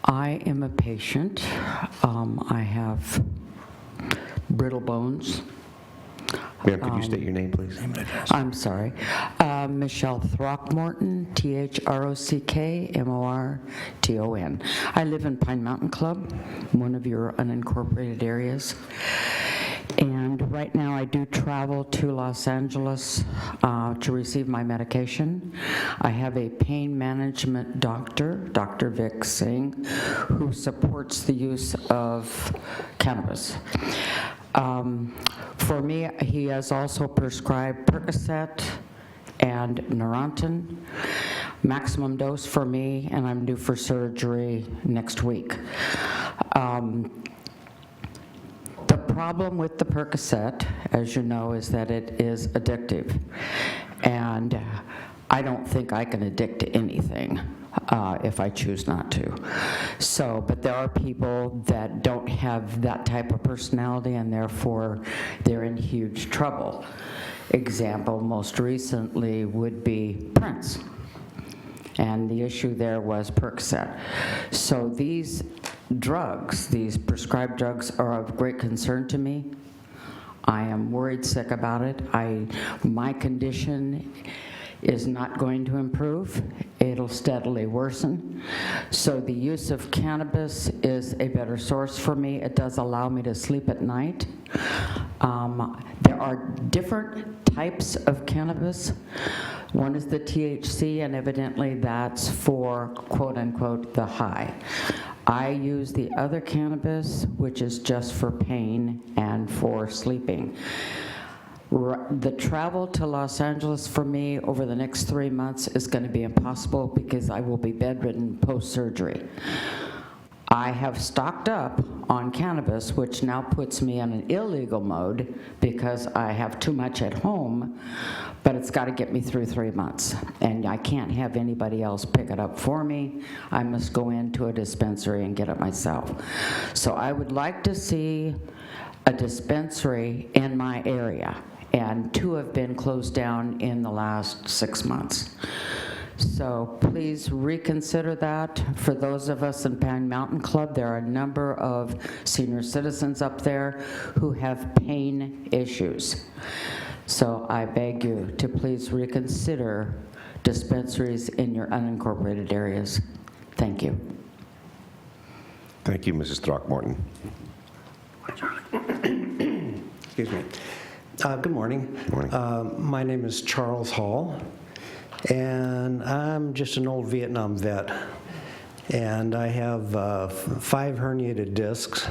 [SPEAKER 21] I am a patient. I have brittle bones.
[SPEAKER 2] Ma'am, could you state your name, please?
[SPEAKER 21] I'm sorry. Michelle Throckmorton, Throckmorton. I live in Pine Mountain Club, one of your unincorporated areas. And right now I do travel to Los Angeles to receive my medication. I have a pain management doctor, Dr. Vic Singh, who supports the use of cannabis. For me, he has also prescribed Percocet and Neurontin, maximum dose for me, and I'm due for surgery next week. The problem with the Percocet, as you know, is that it is addictive, and I don't think I can addict to anything if I choose not to. So, but there are people that don't have that type of personality, and therefore they're in huge trouble. Example, most recently would be Prince. And the issue there was Percocet. So these drugs, these prescribed drugs, are of great concern to me. I am worried sick about it. My condition is not going to improve. It'll steadily worsen. So the use of cannabis is a better source for me. It does allow me to sleep at night. There are different types of cannabis. One is the THC, and evidently that's for, quote unquote, the high. I use the other cannabis, which is just for pain and for sleeping. The travel to Los Angeles for me over the next 3 months is going to be impossible because I will be bedridden post-surgery. I have stocked up on cannabis, which now puts me in an illegal mode because I have too much at home, but it's got to get me through 3 months. And I can't have anybody else pick it up for me. I must go into a dispensary and get it myself. So I would like to see a dispensary in my area, and 2 have been closed down in the last 6 months. So please reconsider that. For those of us in Pine Mountain Club, there are a number of senior citizens up there who have pain issues. So I beg you to please reconsider dispensaries in your unincorporated areas. Thank you.
[SPEAKER 2] Thank you, Mrs. Throckmorton.
[SPEAKER 1] Excuse me. Good morning.
[SPEAKER 2] Good morning.
[SPEAKER 1] My name is Charles Hall, and I'm just an old Vietnam vet. And I have 5 herniated discs.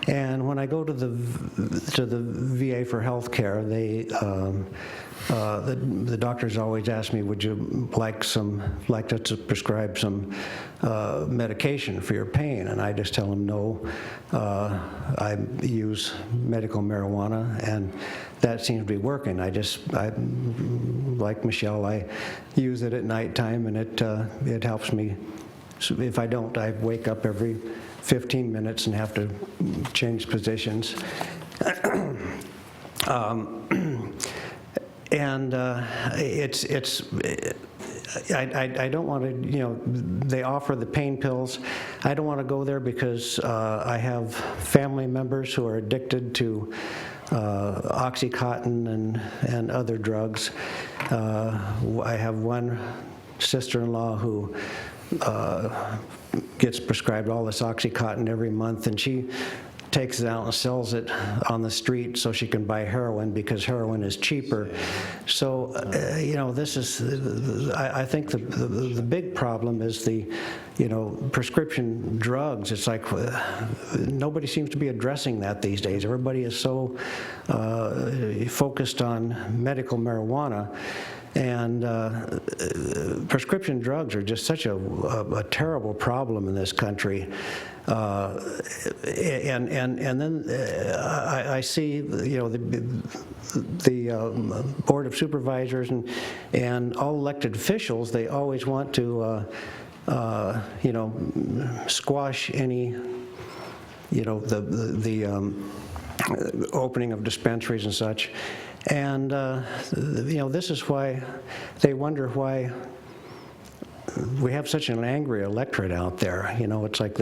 [SPEAKER 1] And when I go to the VA for health care, the doctors always ask me, would you like to prescribe some medication for your pain? And I just tell them no. I use medical marijuana, and that seems to be working. I like Michelle, I use it at nighttime, and it helps me. So if I don't, I wake up every 15 minutes and have to change positions. And I don't want to, they offer the pain pills. I don't want to go there because I have family members who are addicted to Oxycontin and other drugs. I have one sister-in-law who gets prescribed all this Oxycontin every month, and she takes it out and sells it on the street so she can buy heroin because heroin is cheaper. So, this is, I think the big problem is the, prescription drugs. It's like nobody seems to be addressing that these days. Everybody is so focused on medical marijuana. And prescription drugs are just such a terrible problem in this country. And then I see, the Board of Supervisors and all elected officials, they always want to, squash any, the opening of dispensaries and such. And, this is why they wonder why we have such an angry electorate out there. It's like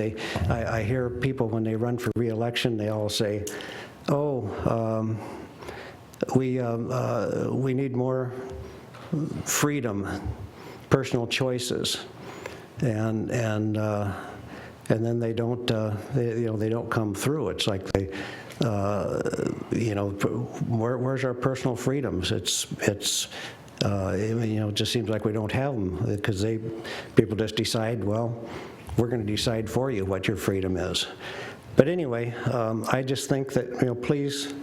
[SPEAKER 1] I hear people when they run for re-election, they all say, we need more freedom, personal choices, and then they don't they don't come through. It's like they where's our personal freedoms? It just seems like we don't have them because people just decide, well, we're going to decide for you what your freedom is. But anyway, I just think that please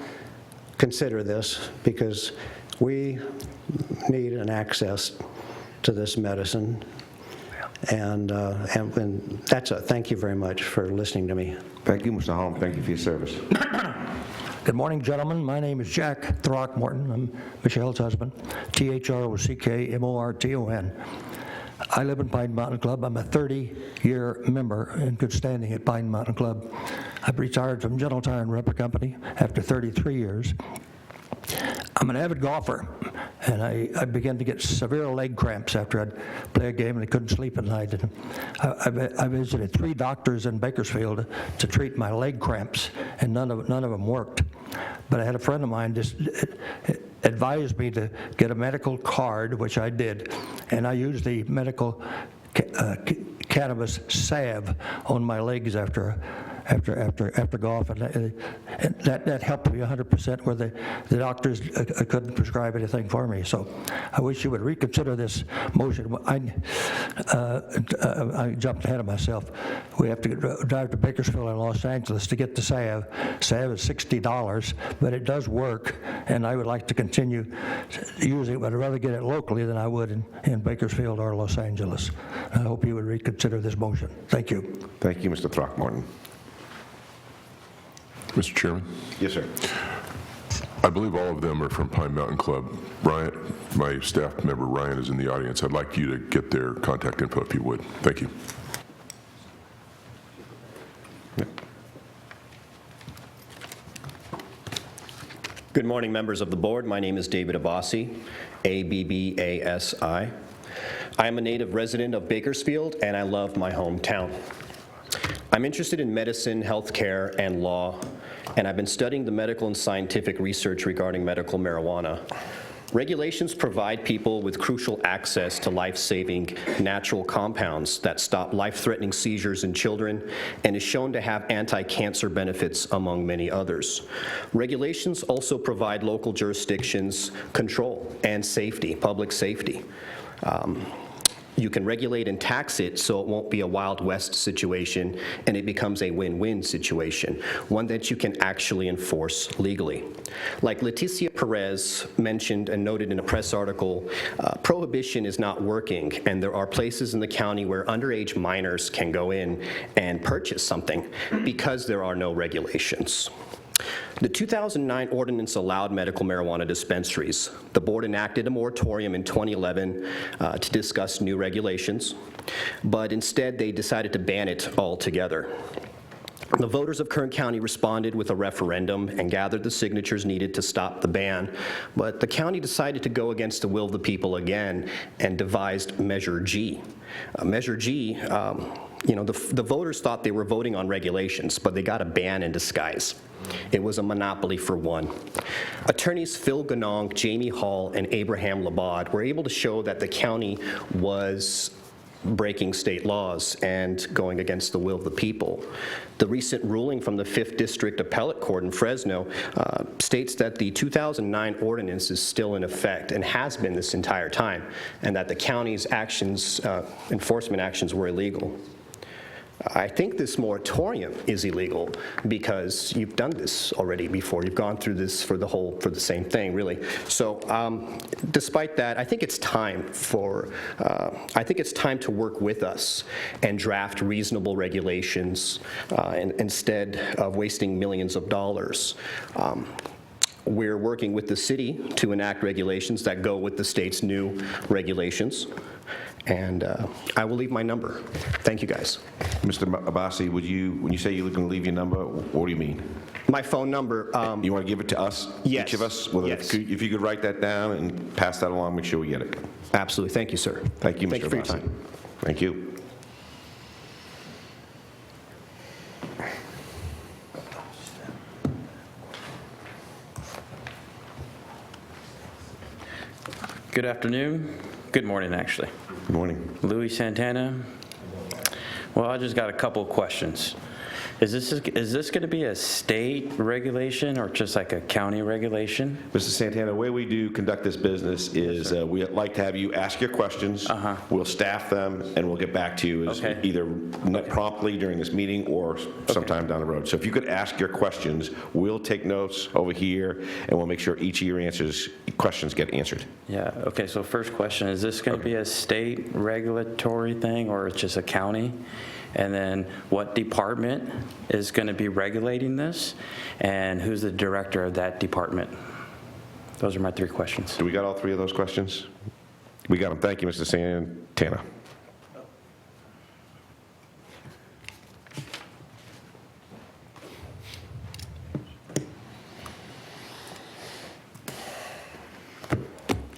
[SPEAKER 1] consider this, because we need an access to this medicine. And that's it. Thank you very much for listening to me.
[SPEAKER 18] Thank you, Mr. Holm. Thank you for your service.
[SPEAKER 4] Good morning, gentlemen. My name is Jack Throckmorton. I'm Michelle's husband. THROCKMORTON. I live in Pine Mountain Club. I'm a 30-year member in good standing at Pine Mountain Club. I've retired from Gentle Tire and Rubber Company after 33 years. I'm an avid golfer, and I began to get severe leg cramps after I'd play a game and I couldn't sleep at night. And I visited 3 doctors in Bakersfield to treat my leg cramps, and none of them worked. But I had a friend of mine just advised me to get a medical card, which I did, and I used the medical cannabis salve on my legs after golf, and that helped me 100%, where the doctors couldn't prescribe anything for me. So I wish you would reconsider this motion. I jumped ahead of myself. We have to drive to Bakersfield and Los Angeles to get the salve. Salve is $60, but it does work, and I would like to continue using it, but I'd rather get it locally than I would in Bakersfield or Los Angeles. I hope you would reconsider this motion. Thank you.
[SPEAKER 2] Thank you, Mr. Throckmorton.
[SPEAKER 5] Mr. Chairman?
[SPEAKER 2] Yes, sir.
[SPEAKER 5] I believe all of them are from Pine Mountain Club. Ryan, my staff member Ryan is in the audience. I'd like you to get their contact info if you would. Thank you.
[SPEAKER 22] Good morning, members of the board. My name is David Abbasi, A-B-B-A-S-I. I am a native resident of Bakersfield, and I love my hometown. I'm interested in medicine, healthcare, and law, and I've been studying the medical and scientific research regarding medical marijuana. Regulations provide people with crucial access to life-saving natural compounds that stop life-threatening seizures in children and is shown to have anti-cancer benefits, among many others. Regulations also provide local jurisdictions control and safety, public safety. You can regulate and tax it so it won't be a Wild West situation and it becomes a win-win situation, one that you can actually enforce legally. Like Leticia Perez mentioned and noted in a press article, prohibition is not working, and there are places in the county where underage minors can go in and purchase something because there are no regulations. The 2009 ordinance allowed medical marijuana dispensaries. The board enacted a moratorium in 2011 to discuss new regulations, but instead they decided to ban it altogether. The voters of Kern County responded with a referendum and gathered the signatures needed to stop the ban, but the county decided to go against the will of the people again and devised Measure G. Measure G, the voters thought they were voting on regulations, but they got a ban in disguise. It was a monopoly for one. Attorneys Phil Ganong, Jamie Hall, and Abraham Labad were able to show that the county was breaking state laws and going against the will of the people. The recent ruling from the 5th District Appellate Court in Fresno states that the 2009 ordinance is still in effect and has been this entire time, and that the county's actions, enforcement actions, were illegal. I think this moratorium is illegal because you've done this already before. You've gone through this for the same thing, really. So despite that, I think it's time to work with us and draft reasonable regulations instead of wasting millions of dollars. We're working with the city to enact regulations that go with the state's new regulations. And I will leave my number. Thank you, guys.
[SPEAKER 2] Mr. Abbasi, when you say you're going to leave your number, what do you mean?
[SPEAKER 22] My phone number.
[SPEAKER 2] You want to give it to us?
[SPEAKER 22] Yes.
[SPEAKER 2] Each of us?
[SPEAKER 22] Yes.
[SPEAKER 2] If you could write that down and pass that along, make sure we get it.
[SPEAKER 22] Absolutely. Thank you, sir.
[SPEAKER 2] Thank you, Mr.
[SPEAKER 22] Thank you for your
[SPEAKER 2] Abbasi.
[SPEAKER 22] time.
[SPEAKER 2] Thank you.
[SPEAKER 7] Good afternoon. Good morning, actually.
[SPEAKER 2] Good morning.
[SPEAKER 7] Louis Santana. Well, I just got a couple of questions. Is this going to be a state regulation or just like a county regulation?
[SPEAKER 2] Mr. Santana, the way we do conduct this business is we'd like to have you ask your questions. We'll staff them, and we'll get back to you either promptly during this meeting or sometime down the road. So if you could ask your questions, we'll take notes over here, and we'll make sure each of your questions get answered.
[SPEAKER 7] Yeah, okay, so first question, is this going to be a state regulatory thing or it's just a county? And then what department is going to be regulating this? And who's the director of that department? Those are my 3 questions.
[SPEAKER 2] Do we got all 3 of those questions? We got them. Thank you, Mr. Santana.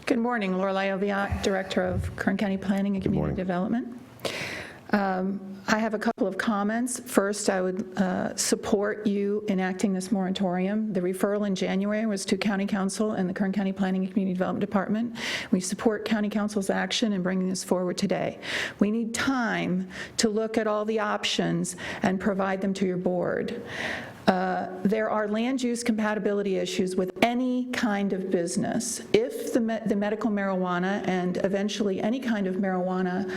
[SPEAKER 3] Good morning, Lorelei Oviatt, Director of Kern County Planning and Community Development. I have a couple of comments. First, I would support you enacting this moratorium. The referral in January was to County Council and the Kern County Planning and Community Development Department. We support County Council's action in bringing this forward today. We need time to look at all the options and provide them to your board. There are land use compatibility issues with any kind of business. If the medical marijuana and eventually any kind of marijuana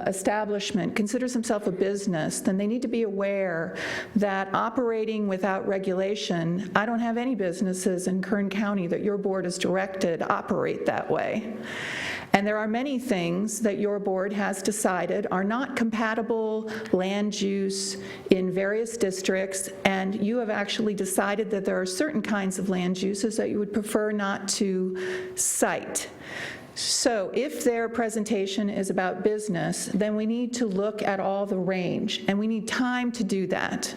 [SPEAKER 3] establishment considers himself a business, then they need to be aware that operating without regulation, I don't have any businesses in Kern County that your board is directed to operate that way. And there are many things that your board has decided are not compatible land use in various districts, and you have actually decided that there are certain kinds of land uses that you would prefer not to cite. So if their presentation is about business, then we need to look at all the range, and we need time to do that.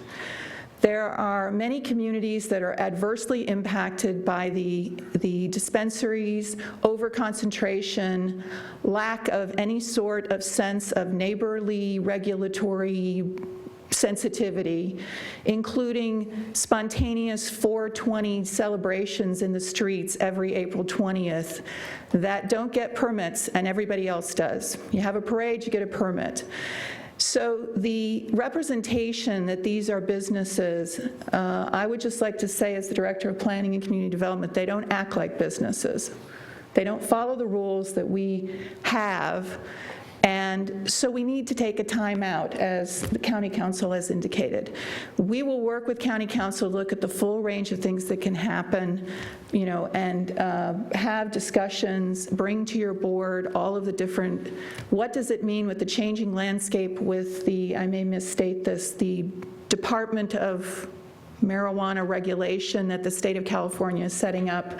[SPEAKER 3] There are many communities that are adversely impacted by the dispensaries, overconcentration, lack of any sort of sense of neighborly regulatory sensitivity, including spontaneous 420 celebrations in the streets every April 20th that don't get permits and everybody else does. You have a parade, you get a permit. So the representation that these are businesses, I would just like to say as the Director of Planning and Community Development, they don't act like businesses. They don't follow the rules that we have, and so we need to take a time out, as the County Council has indicated. We will work with County Council to look at the full range of things that can happen, you know, and have discussions, bring to your board all of the different, what does it mean with the changing landscape with the, I may misstate this, the Department of Marijuana regulation that the state of California is setting up.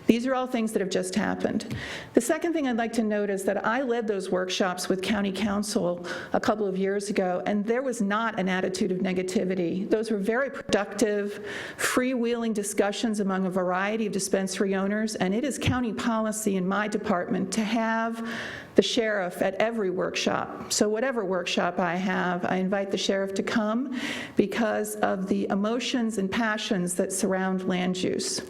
[SPEAKER 3] These are all things that have just happened. The second thing I'd like to note is that I led those workshops with County Council a couple of years ago, and there was not an attitude of negativity. Those were very productive, freewheeling discussions among a variety of dispensary owners, and it is county policy in my department to have the sheriff at every workshop. So whatever workshop I have, I invite the sheriff to come because of the emotions and passions that surround land use.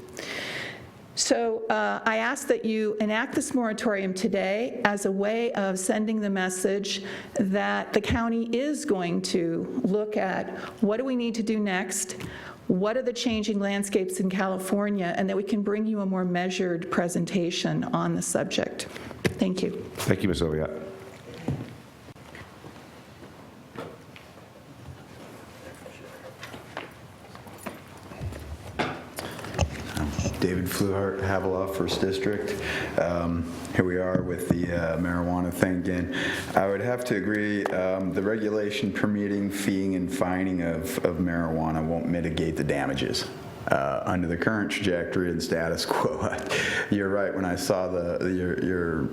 [SPEAKER 3] So I ask that you enact this moratorium today as a way of sending the message that the county is going to look at what do we need to do next, what are the changing landscapes in California, and that we can bring you a more measured presentation on the subject. Thank you.
[SPEAKER 2] Thank you, Ms. Oviatt.
[SPEAKER 8] David Fluhart, Havilah, 1st District. Here we are with the marijuana thing again. I would have to agree, the regulation permitting, feeing, and fining of marijuana won't mitigate the damages. Under the current trajectory and status quo, you're right. When I saw your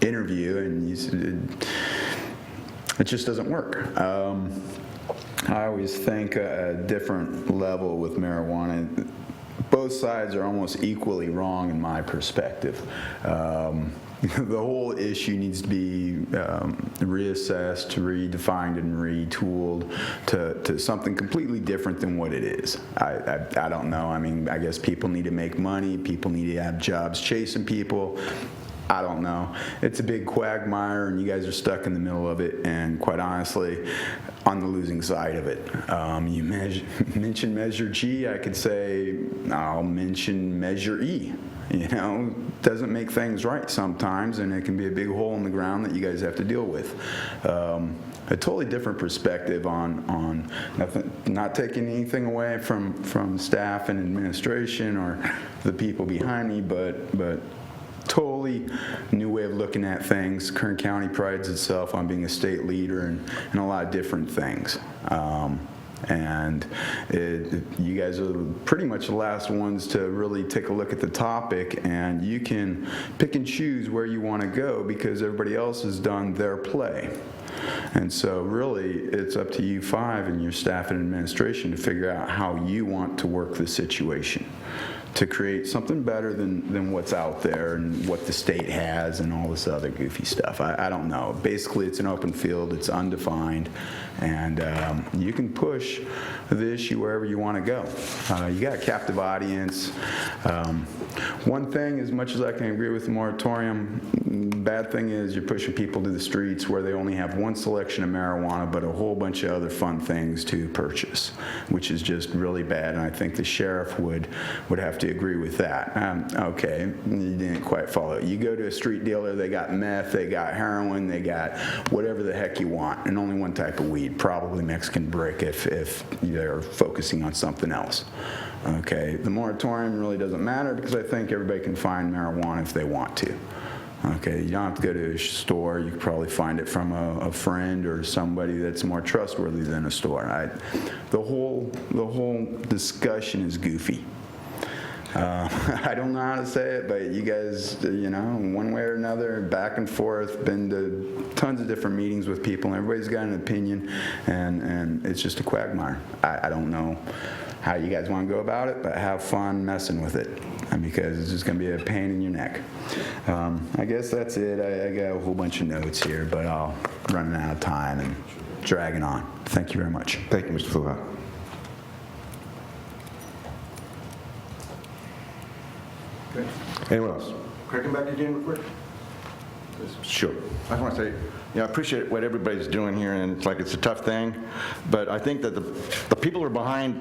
[SPEAKER 8] interview, and you said it just doesn't work. I always think a different level with marijuana. Both sides are almost equally wrong in my perspective. the whole issue needs to be reassessed, redefined, and retooled to something completely different than what it is. I don't know. I mean, I guess people need to make money. People need to have jobs chasing people. I don't know. It's a big quagmire, and you guys are stuck in the middle of it, and quite honestly, on the losing side of it. You mentioned Measure G, I could say I'll mention Measure E. You know, doesn't make things right sometimes, and it can be a big hole in the ground that you guys have to deal with. A totally different perspective on nothing, not taking anything away from staff and administration or the people behind me, but totally new way of looking at things. Kern County prides itself on being a state leader in a lot of different things. And you guys are pretty much the last ones to really take a look at the topic, and you can pick and choose where you want to go because everybody else has done their play. And so really it's up to you five and your staff and administration to figure out how you want to work the situation to create something better than what's out there and what the state has and all this other goofy stuff. I don't know. Basically, it's an open field. It's undefined. And you can push the issue wherever you want to go. You got a captive audience. One thing, as much as I can agree with the moratorium, bad thing is you're pushing people to the streets where they only have one selection of marijuana but a whole bunch of other fun things to purchase, which is just really bad. And I think the sheriff would have to agree with that. Okay, you didn't quite follow it. You go to a street dealer, they got meth, they got heroin, they got whatever the heck you want, and only one type of weed, probably Mexican brick if they're focusing on something else. Okay, the moratorium really doesn't matter because I think everybody can find marijuana if they want to. Okay, you don't have to go to a store. You can probably find it from a friend or somebody that's more trustworthy than a store. The whole discussion is goofy. I don't know how to say it, but you guys, you know, one way or another, back and forth, been to tons of different meetings with people, and everybody's got an opinion, and it's just a quagmire. I don't know how you guys want to go about it, but have fun messing with it, because it's just going to be a pain in your neck. I guess that's it. I got a whole bunch of notes here, but I'll running out of time and dragging on. Thank you very much.
[SPEAKER 2] Thank you, Mr. Fluha.
[SPEAKER 18] Okay.
[SPEAKER 2] Anyone else?
[SPEAKER 18] Can I come back again real quick?
[SPEAKER 2] Sure.
[SPEAKER 18] I just want to say, I appreciate what everybody's doing here, and it's a tough thing, but I think that the people are behind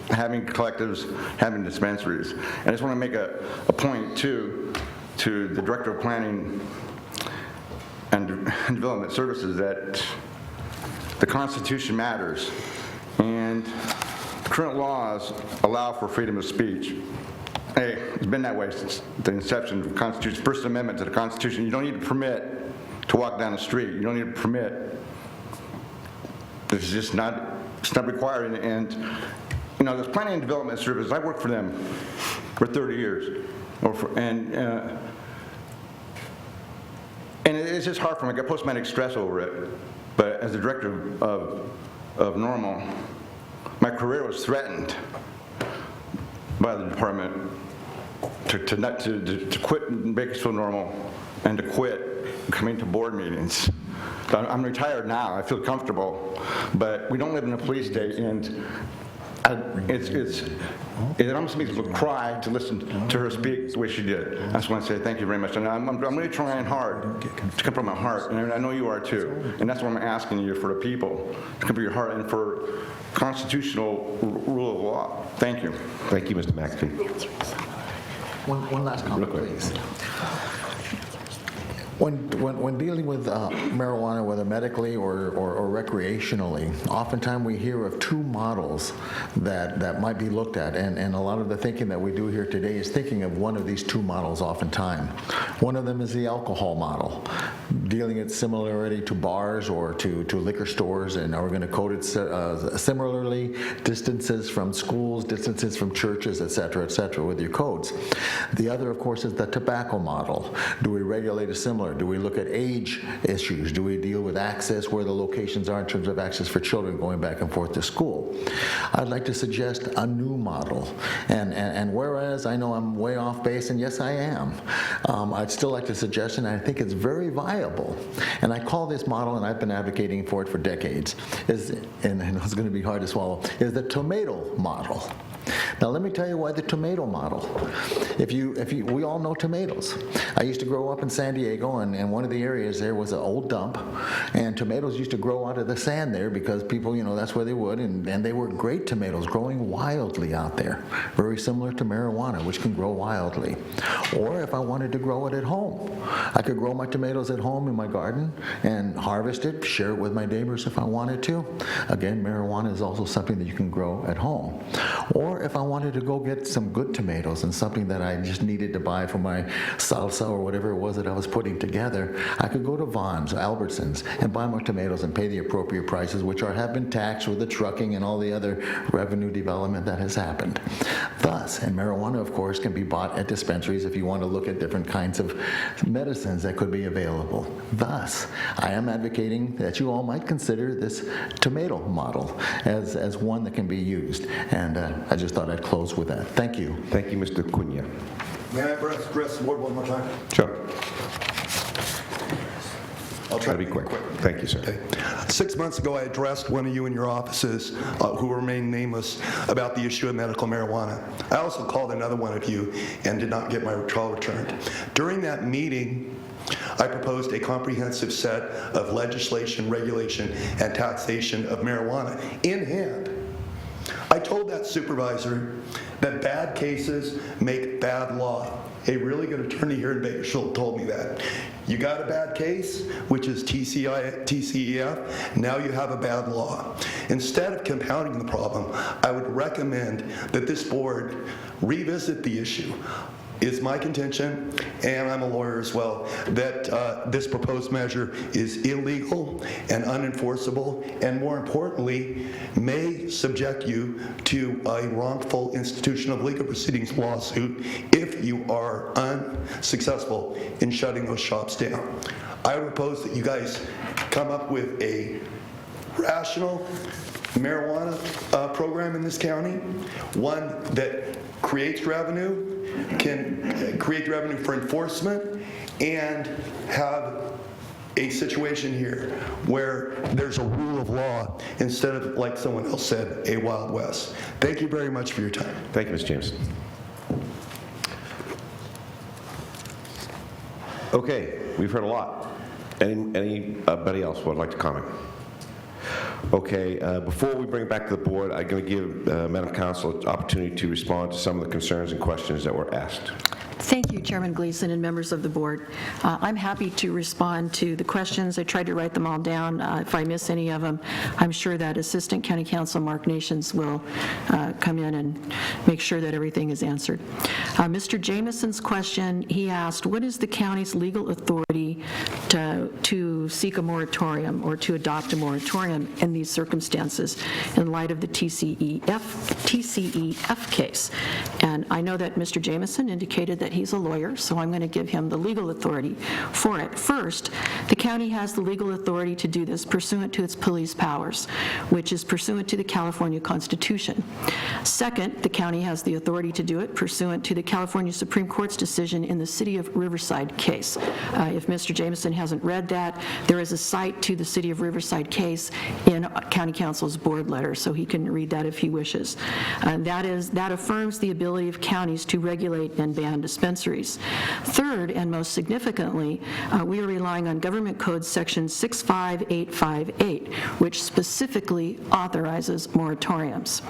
[SPEAKER 18] having collectives, having dispensaries. And I just want to make a point, too, to the Director of Planning and Development Services that the Constitution matters, and current laws allow for freedom of speech. Hey, it's been that way since the inception of the Constitution, First Amendment to the Constitution. You don't need a permit to walk down the street. You don't need a permit. It's just not required. And you know, this Planning and Development Service, I worked for them for 30 years. And it's just hard for me. I got post-traumatic stress over it. But as the director of Normal, my career was threatened by the department to quit Bakersfield Normal and to quit coming to board meetings. I'm retired now. I feel comfortable, but we don't live in a police state, and it almost makes me cry to listen to her speak the way she did. I just want to say thank you very much, and I'm really trying hard to come from my heart, and I know you are too, and that's what I'm asking you for the people, to come from your heart and for constitutional rule of law. Thank you.
[SPEAKER 2] Thank you, Mr. McAfee.
[SPEAKER 17] One last comment, please. When dealing with marijuana, whether medically or recreationally, oftentimes we hear of two models that might be looked at, and a lot of the thinking that we do here today is thinking of one of these two models oftentimes. One of them is the alcohol model. dealing it similarly to bars or to liquor stores, and are we going to code it similarly, distances from schools, distances from churches, et cetera, with your codes. The other, of course, is the tobacco model. Do we regulate it similar? Do we look at age issues? Do we deal with access, where the locations are in terms of access for children going back and forth to school? I'd like to suggest a new model, and whereas I know I'm way off base, and yes, I am, I'd still like to suggest, and I think it's very viable, and I call this model, and I've been advocating for it for decades, and it's going to be hard to swallow, is the tomato model. Now let me tell you why the tomato model. We all know tomatoes. I used to grow up in San Diego, and one of the areas there was an old dump, and tomatoes used to grow out of the sand there because people, that's where they would, and they were great tomatoes growing wildly out there, very similar to marijuana, which can grow wildly. Or if I wanted to grow it at home, I could grow my tomatoes at home in my garden and harvest it, share it with my neighbors if I wanted to. Again, marijuana is also something that you can grow at home. Or if I wanted to go get some good tomatoes and something that I just needed to buy for my salsa or whatever it was that I was putting together, I could go to Vaughn's, Albertsons, and buy more tomatoes and pay the appropriate prices, which have been taxed with the trucking and all the other revenue development that has happened. Thus, and marijuana, of course, can be bought at dispensaries if you want to look at different kinds of medicines that could be available. Thus, I am advocating that you all might consider this tomato model as one that can be used. And I just thought I'd close with that. Thank you.
[SPEAKER 2] Thank you, Mr. Cunha.
[SPEAKER 16] May I address the board one more time?
[SPEAKER 2] Sure.
[SPEAKER 16] I'll try
[SPEAKER 2] to be quick. Thank you, sir.
[SPEAKER 16] Okay. 6 months ago, I addressed one of you in your offices who remain nameless about the issue of medical marijuana. I also called another one of you and did not get my call returned. During that meeting, I proposed a comprehensive set of legislation, regulation, and taxation of marijuana in hand. I told that supervisor that bad cases make bad law. A really good attorney here in Bakersfield told me that. You got a bad case, which is TCEF, now you have a bad law. Instead of compounding the problem, I would recommend that this board revisit the issue. It's my contention, and I'm a lawyer as well, that this proposed measure is illegal and unenforceable, and more importantly, may subject you to a wrongful institution of legal proceedings lawsuit if you are unsuccessful in shutting those shops down. I would propose that you guys come up with a rational marijuana program in this county, one that creates revenue, can create revenue for enforcement, and have a situation here where there's a rule of law instead of, like someone else said, a Wild West. Thank you very much for your time.
[SPEAKER 2] Thank you, Ms. Jameson. Okay, we've heard a lot. Anybody else would like to comment? Okay, before we bring it back to the board, I'm going to give Madam Council an opportunity to respond to some of the concerns and questions that were asked.
[SPEAKER 14] Thank you, Chairman Gleason and members of the board. I'm happy to respond to the questions. I tried to write them all down. If I miss any of them, I'm sure that Assistant County Counsel Mark Nations will come in and make sure that everything is answered. Mr. Jameson's question, he asked, what is the county's legal authority to seek a moratorium or to adopt a moratorium in these circumstances in light of the TCEF case? And I know that Mr. Jameson indicated that he's a lawyer, so I'm going to give him the legal authority for it. First, the county has the legal authority to do this pursuant to its police powers, which is pursuant to the California Constitution. Second, the county has the authority to do it pursuant to the California Supreme Court's decision in the City of Riverside case. If Mr. Jameson hasn't read that, there is a cite to the City of Riverside case in County Council's board letter, so he can read that if he wishes. That affirms the ability of counties to regulate and ban dispensaries. Third, and most significantly, we are relying on Government Code Section 65858, which specifically authorizes moratoriums.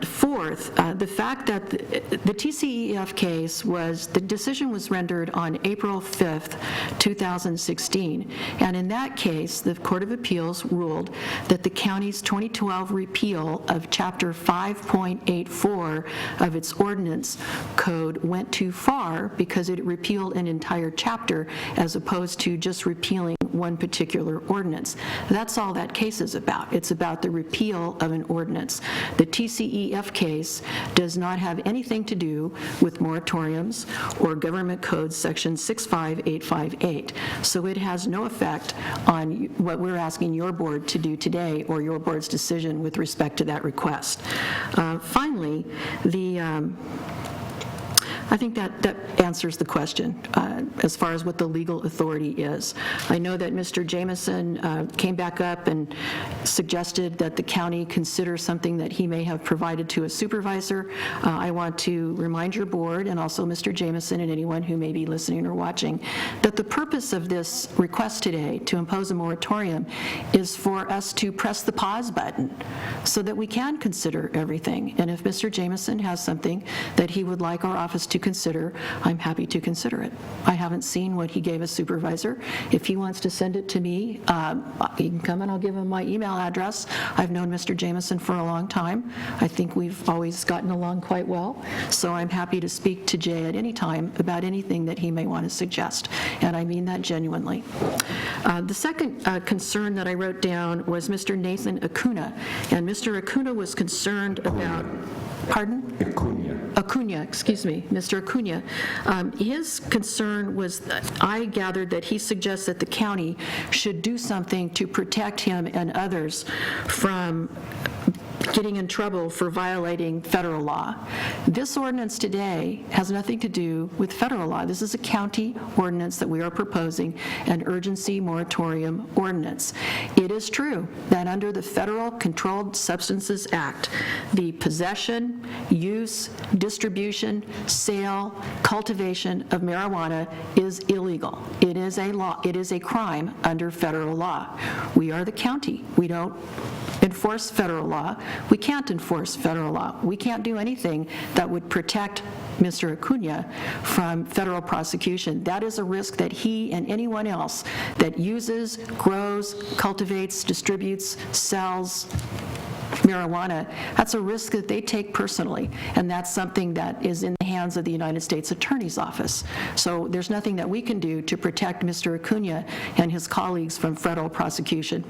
[SPEAKER 14] Fourth, the fact that the TCEF case the decision was rendered on April 5th, 2016, and in that case, the Court of Appeals ruled that the county's 2012 repeal of Chapter 5.84 of its ordinance code went too far because it repealed an entire chapter as opposed to just repealing one particular ordinance. That's all that case is about. It's about the repeal of an ordinance. The TCEF case does not have anything to do with moratoriums or Government Code Section 65858. So it has no effect on what we're asking your board to do today or your board's decision with respect to that request. Finally, I think that answers the question as far as what the legal authority is. I know that Mr. Jameson came back up and suggested that the county consider something that he may have provided to a supervisor. I want to remind your board and also Mr. Jameson and anyone who may be listening or watching that the purpose of this request today to impose a moratorium is for us to press the pause button so that we can consider everything. And if Mr. Jameson has something that he would like our office to consider, I'm happy to consider it. I haven't seen what he gave a supervisor. If he wants to send it to me, he can come and I'll give him my email address. I've known Mr. Jameson for a long time. I think we've always gotten along quite well. So I'm happy to speak to Jay at any time about anything that he may want to suggest. And I mean that genuinely. The second concern that I wrote down was Mr. Nathan Acuna. And Mr. Acuna was concerned about, pardon? Acuna, excuse me, Mr. Acuna. His concern was, I gathered that he suggests that the county should do something to protect him and others from getting in trouble for violating federal law. This ordinance today has nothing to do with federal law. This is a county ordinance that we are proposing, an urgency moratorium ordinance. It is true that under the Federal Controlled Substances Act, the possession, use, distribution, sale, cultivation of marijuana is illegal. It is a law. It is a crime under federal law. We are the county. We don't enforce federal law. We can't enforce federal law. We can't do anything that would protect Mr. Acuna from federal prosecution. That is a risk that he and anyone else that uses, grows, cultivates, distributes, sells marijuana, that's a risk that they take personally, and that's something that is in the hands of the United States Attorney's Office. So there's nothing that we can do to protect Mr. Acuna and his colleagues from federal prosecution.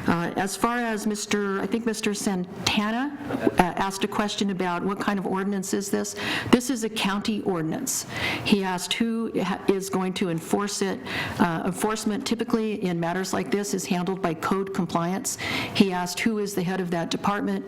[SPEAKER 14] As far as I think Mr. Santana asked a question about what kind of ordinance is this. This is a county ordinance. He asked who is going to enforce it. Enforcement typically in matters like this is handled by code compliance. He asked who is the head of that department.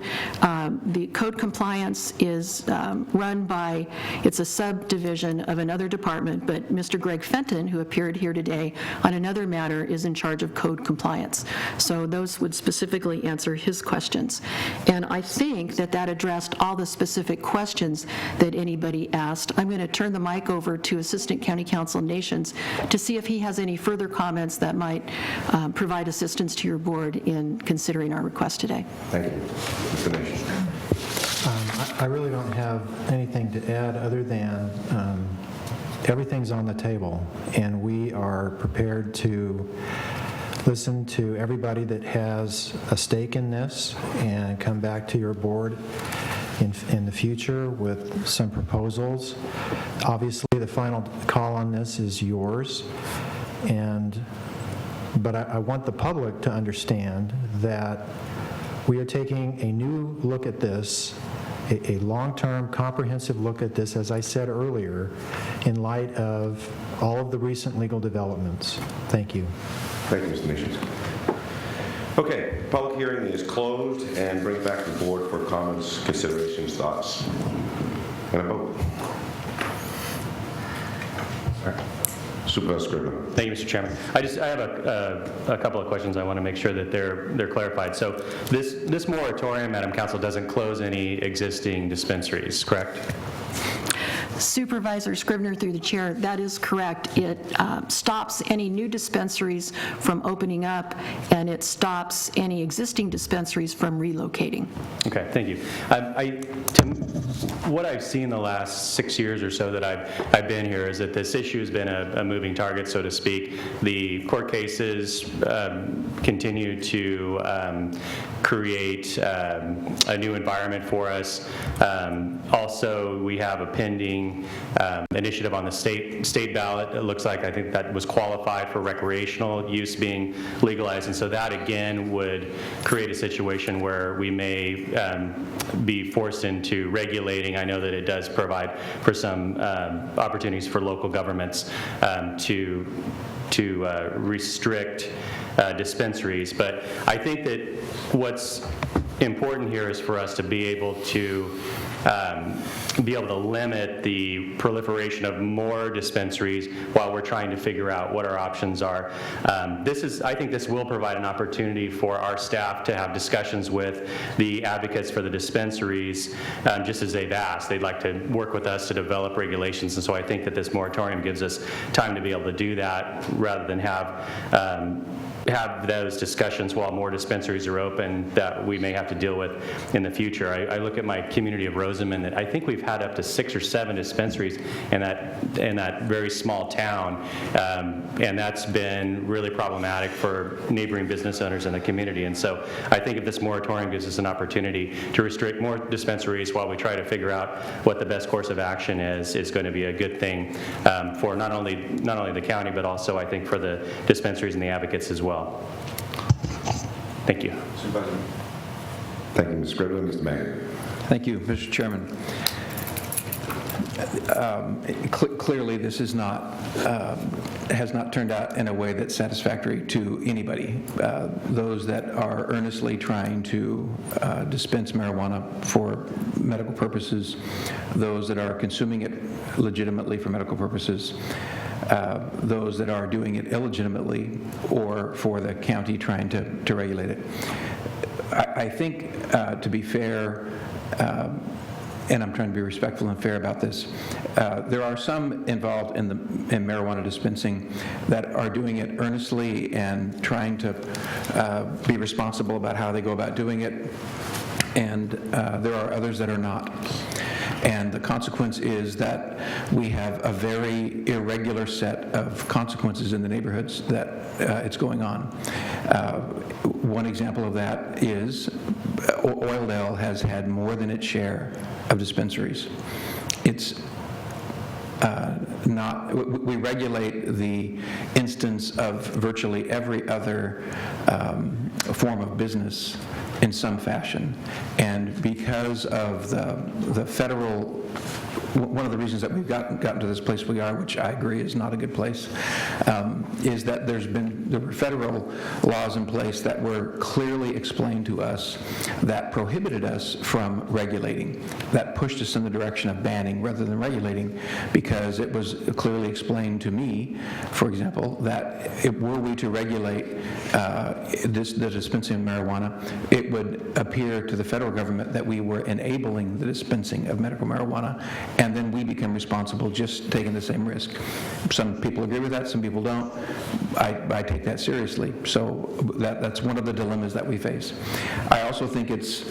[SPEAKER 14] The code compliance is run by, it's a subdivision of another department, but Mr. Greg Fenton, who appeared here today on another matter, is in charge of code compliance. So those would specifically answer his questions. And I think that that addressed all the specific questions that anybody asked. I'm going to turn the mic over to Assistant County Counsel Nations to see if he has any further comments that might provide assistance to your board in considering our request today.
[SPEAKER 2] Thank you. Mr. Nation.
[SPEAKER 15] I really don't have anything to add other than everything's on the table, and we are prepared to listen to everybody that has a stake in this and come back to your board in the future with some proposals. Obviously, the final call on this is yours, but I want the public to understand that we are taking a new look at this, a long-term, comprehensive look at this, as I said earlier, in light of all of the recent legal developments. Thank you.
[SPEAKER 2] Thank you, Mr. Nations. Okay, public hearing is closed, and bring it back to the board for comments, considerations, thoughts, and a vote. All right. Supervisor Scrivener.
[SPEAKER 10] Thank you, Mr. Chairman. I have a couple of questions I want to make sure that they're clarified. So this moratorium, Madam Counsel, doesn't close any existing dispensaries, correct?
[SPEAKER 14] Supervisor Scrivener, through the chair, that is correct. It stops any new dispensaries from opening up, and it stops any existing dispensaries from relocating.
[SPEAKER 10] Okay, thank you. What I've seen the last 6 years or so that I've been here is that this issue has been a moving target, so to speak. The court cases continue to create a new environment for us. Also, we have a pending initiative on the state ballot. It looks like, I think that was qualified for recreational use being legalized, and so that again would create a situation where we may be forced into regulating. I know that it does provide for some opportunities for local governments to restrict dispensaries, but I think that what's important here is for us to be able to limit the proliferation of more dispensaries while we're trying to figure out what our options are. I think this will provide an opportunity for our staff to have discussions with the advocates for the dispensaries, just as they've asked. They'd like to work with us to develop regulations, and so I think that this moratorium gives us time to be able to do that rather than have those discussions while more dispensaries are open that we may have to deal with in the future. I look at my community of Rosamond, that I think we've had up to 6 or 7 dispensaries in that very small town, and that's been really problematic for neighboring business owners in the community. And so I think if this moratorium gives us an opportunity to restrict more dispensaries while we try to figure out what the best course of action is going to be a good thing for not only the county, but also I think for the dispensaries and the advocates as well. Thank you.
[SPEAKER 2] Thank you, Mr. Scrivener. Mr. Mayor.
[SPEAKER 7] Thank you, Mr. Chairman. Clearly, this is has not turned out in a way that's satisfactory to anybody. Those that are earnestly trying to dispense marijuana for medical purposes, those that are consuming it legitimately for medical purposes, those that are doing it illegitimately, or for the county trying to regulate it. I think, to be fair, and I'm trying to be respectful and fair about this, there are some involved in marijuana dispensing that are doing it earnestly and trying to be responsible about how they go about doing it, and there are others that are not. And the consequence is that we have a very irregular set of consequences in the neighborhoods that it's going on. One example of that is Oildale has had more than its share of dispensaries. It's we regulate the instance of virtually every other form of business in some fashion. And because of the federal, one of the reasons that we've gotten to this place we are, which I agree is not a good place, is that there were federal laws in place that were clearly explained to us that prohibited us from regulating, that pushed us in the direction of banning rather than regulating, because it was clearly explained to me, for example, that were we to regulate the dispensing of marijuana, it would appear to the federal government that we were enabling the dispensing of medical marijuana, and then we become responsible just taking the same risk. Some people agree with that, some people don't. I take that seriously. So that's one of the dilemmas that we face. I also think it's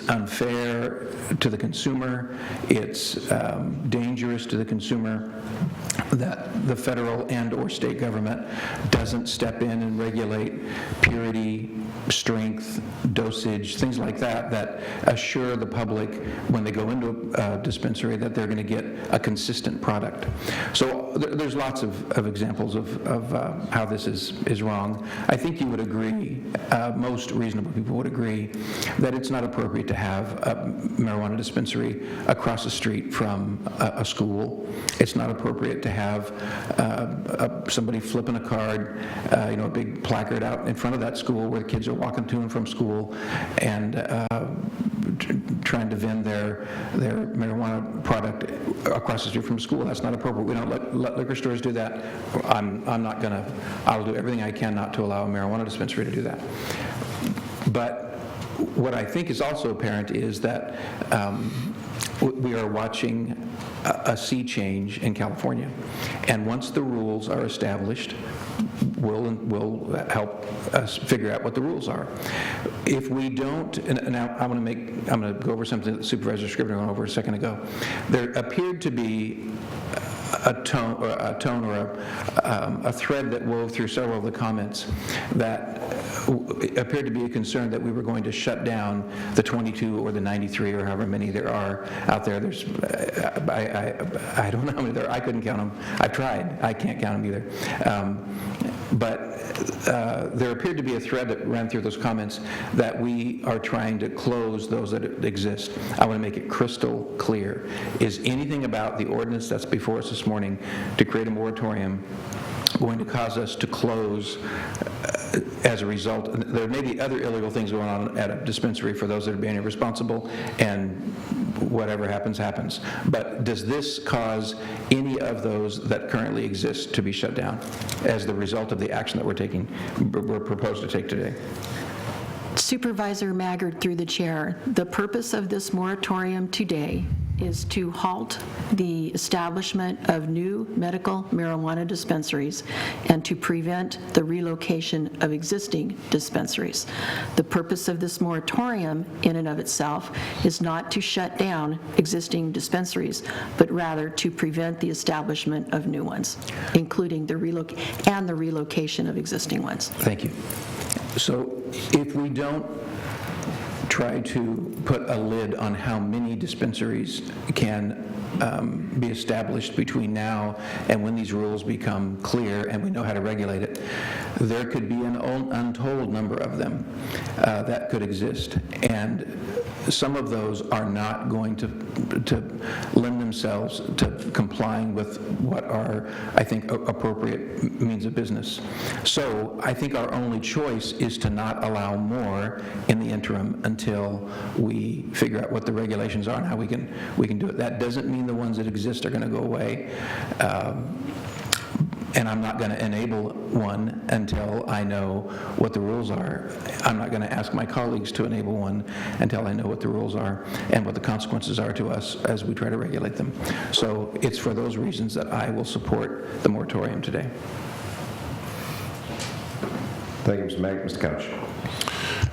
[SPEAKER 7] unfair to the consumer. It's dangerous to the consumer that the federal and or state government doesn't step in and regulate purity, strength, dosage, things like that, that assure the public when they go into a dispensary that they're going to get a consistent product. So there's lots of examples of how this is wrong. I think you would agree, most reasonable people would agree, that it's not appropriate to have a marijuana dispensary across the street from a school. It's not appropriate to have somebody flipping a card, a big placard out in front of that school where the kids are walking to and from school and trying to vend their marijuana product across the street from school. That's not appropriate. We don't let liquor stores do that. I'll do everything I can not to allow a marijuana dispensary to do that. But what I think is also apparent is that we are watching a sea change in California. And once the rules are established, we'll help us figure out what the rules are. If we don't, and now I'm going to go over something that Supervisor Scribner went over a second ago. There appeared to be a tone or a thread that wove through several of the comments that appeared to be a concern that we were going to shut down the 22 or the 93 or however many there are out there. There's, I don't know how many there are. I couldn't count them. I've tried. I can't count them either. But there appeared to be a thread that ran through those comments that we are trying to close those that exist. I want to make it crystal clear. Is anything about the ordinance that's before us this morning to create a moratorium going to cause us to close as a result? There may be other illegal things going on at a dispensary for those that are being irresponsible, and whatever happens, happens. But does this cause any of those that currently exist to be shut down as the result of the action that we're proposed to take today?
[SPEAKER 14] Supervisor Maggard, through the chair, the purpose of this moratorium today is to halt the establishment of new medical marijuana dispensaries and to prevent the relocation of existing dispensaries. The purpose of this moratorium in and of itself is not to shut down existing dispensaries, but rather to prevent the establishment of new ones, including the relocation of existing ones.
[SPEAKER 7] Thank you. So if we don't try to put a lid on how many dispensaries can be established between now and when these rules become clear and we know how to regulate it, there could be an untold number of them that could exist. And some of those are not going to lend themselves to complying with what are, I think, appropriate means of business. So I think our only choice is to not allow more in the interim until we figure out what the regulations are and how we can do it. That doesn't mean the ones that exist are going to go away. And I'm not going to enable one until I know what the rules are. I'm not going to ask my colleagues to enable one until I know what the rules are and what the consequences are to us as we try to regulate them. So it's for those reasons that I will support the moratorium today.
[SPEAKER 2] Thank you, Mr. Maggard. Mr. Couch.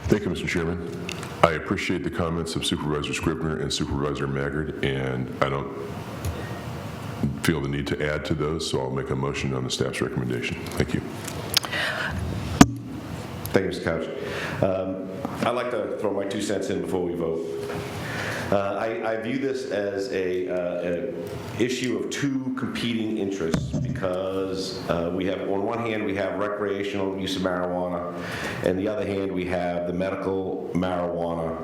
[SPEAKER 5] Thank you, Mr. Chairman. I appreciate the comments of Supervisor Scribner and Supervisor Maggard, and I don't feel the need to add to those, so I'll make a motion on the staff's recommendation. Thank you.
[SPEAKER 2] Thank you, Mr. Couch. I'd like to throw my 2 cents in before we vote. I view this as an issue of two competing interests because we have, on one hand, we have recreational use of marijuana, and the other hand, we have the medical marijuana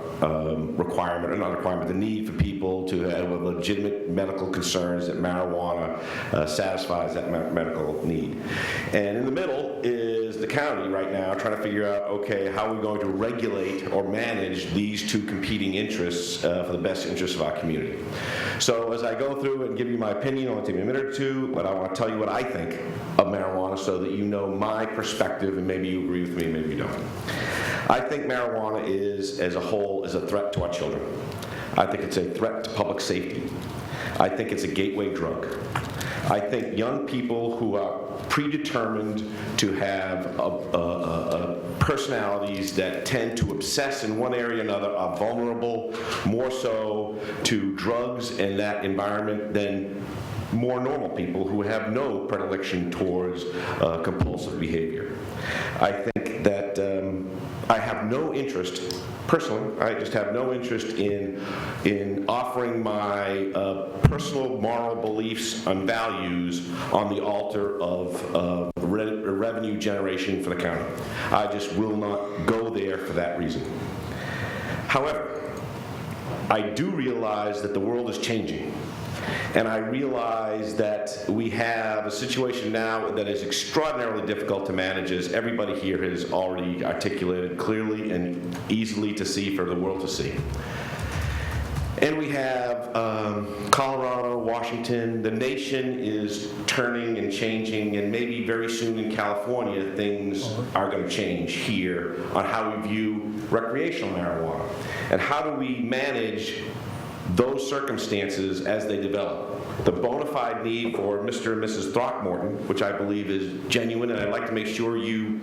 [SPEAKER 2] requirement, or not requirement, the need for people to have legitimate medical concerns that marijuana satisfies that medical need. And in the middle is the county right now trying to figure out, okay, how are we going to regulate or manage these two competing interests for the best interest of our community. So as I go through and give you my opinion, it'll take me a minute or two, but I want to tell you what I think of marijuana so that you know my perspective, and maybe you agree with me, maybe you don't. I think marijuana is, as a whole, is a threat to our children. I think it's a threat to public safety. I think it's a gateway drug. I think young people who are predetermined to have personalities that tend to obsess in one area or another are vulnerable more so to drugs in that environment than more normal people who have no predilection towards compulsive behavior. I think that I have no interest, personally, I just have no interest in offering my personal moral beliefs and values on the altar of revenue generation for the county. I just will not go there for that reason. However, I do realize that the world is changing. And I realize that we have a situation now that is extraordinarily difficult to manage, as everybody here has already articulated clearly and easily to see for the world to see. And we have Colorado, Washington. The nation is turning and changing, and maybe very soon in California things are going to change here on how we view recreational marijuana. And how do we manage those circumstances as they develop. The bona fide need for Mr. and Mrs. Throckmorton, which I believe is genuine, and I'd like to make sure you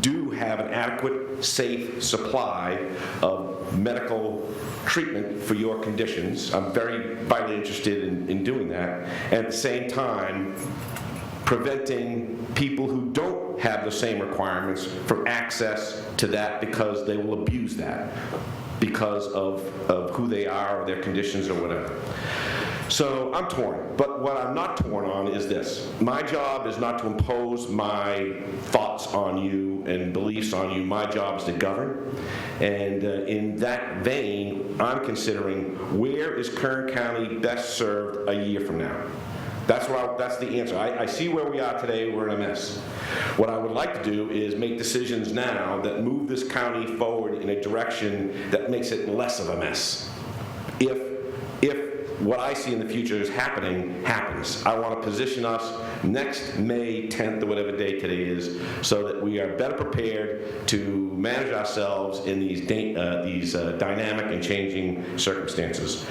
[SPEAKER 2] do have an adequate, safe supply of medical treatment for your conditions. I'm very vitally interested in doing that. And at the same time, preventing people who don't have the same requirements from access to that because they will abuse that because of who they are or their conditions or whatever. So I'm torn, but what I'm not torn on is this. My job is not to impose my thoughts on you and beliefs on you. My job is to govern. And in that vein, I'm considering where is Kern County best served a year from now? That's the answer. I see where we are today. We're in a mess. What I would like to do is make decisions now that move this county forward in a direction that makes it less of a mess. If what I see in the future is happens, I want to position us next May 10th or whatever day today is so that we are better prepared to manage ourselves in these dynamic and changing circumstances.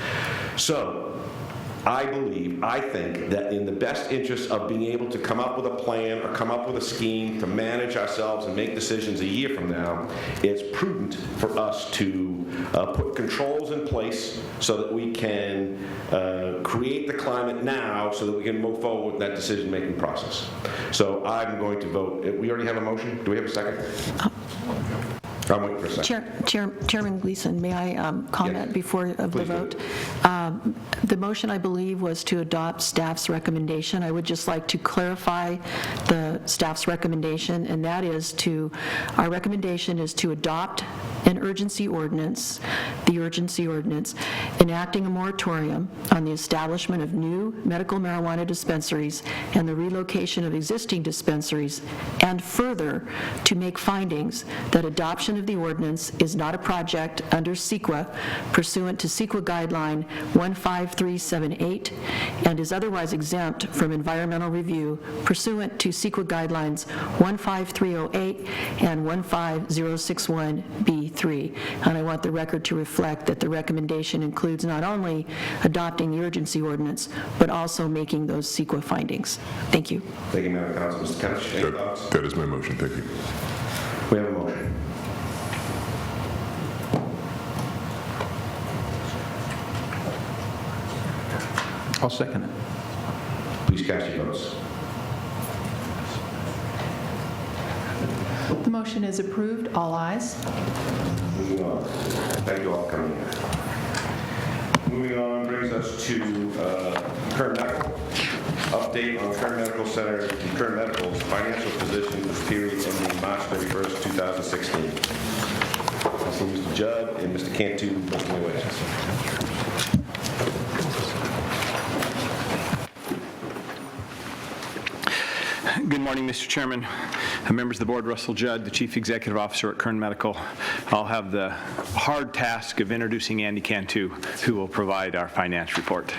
[SPEAKER 2] So I think that in the best interest of being able to come up with a plan or come up with a scheme to manage ourselves and make decisions a year from now, it's prudent for us to put controls in place so that we can create the climate now so that we can move forward with that decision-making process. So I'm going to vote. We already have a motion. Do we have a second? I'm waiting for a second.
[SPEAKER 14] Chairman Gleason, may I comment before the vote? The motion, I believe, was to adopt staff's recommendation. I would just like to clarify the staff's recommendation, and that is our recommendation is to adopt an urgency ordinance, the urgency ordinance, enacting a moratorium on the establishment of new medical marijuana dispensaries and the relocation of existing dispensaries, and further, to make findings that adoption of the ordinance is not a project under CEQA pursuant to CEQA Guideline 15378 and is otherwise exempt from environmental review pursuant to CEQA Guidelines 15308 and 15061B3. And I want the record to reflect that the recommendation includes not only adopting the urgency ordinance, but also making those CEQA findings. Thank you.
[SPEAKER 2] Thank you, Madam Council. Mr. Couch, any thoughts?
[SPEAKER 5] That is my motion. Thank you.
[SPEAKER 2] We have a motion.
[SPEAKER 7] I'll second it.
[SPEAKER 2] Please cast your votes.
[SPEAKER 3] The motion is approved. All ayes.
[SPEAKER 2] Moving on. Thank you all for coming in. Moving on brings us to Kern Medical. Update on Kern Medical Center and Kern Medical's financial position for the period ending March 31st, 2016. Also, Mr. Judd and Mr. Cantu, Mr. Lewis.
[SPEAKER 11] Good morning, Mr. Chairman, members of the board. Russell Judd, the Chief Executive Officer at Kern Medical. I'll have the hard task of introducing Andy Cantu, who will provide our finance report.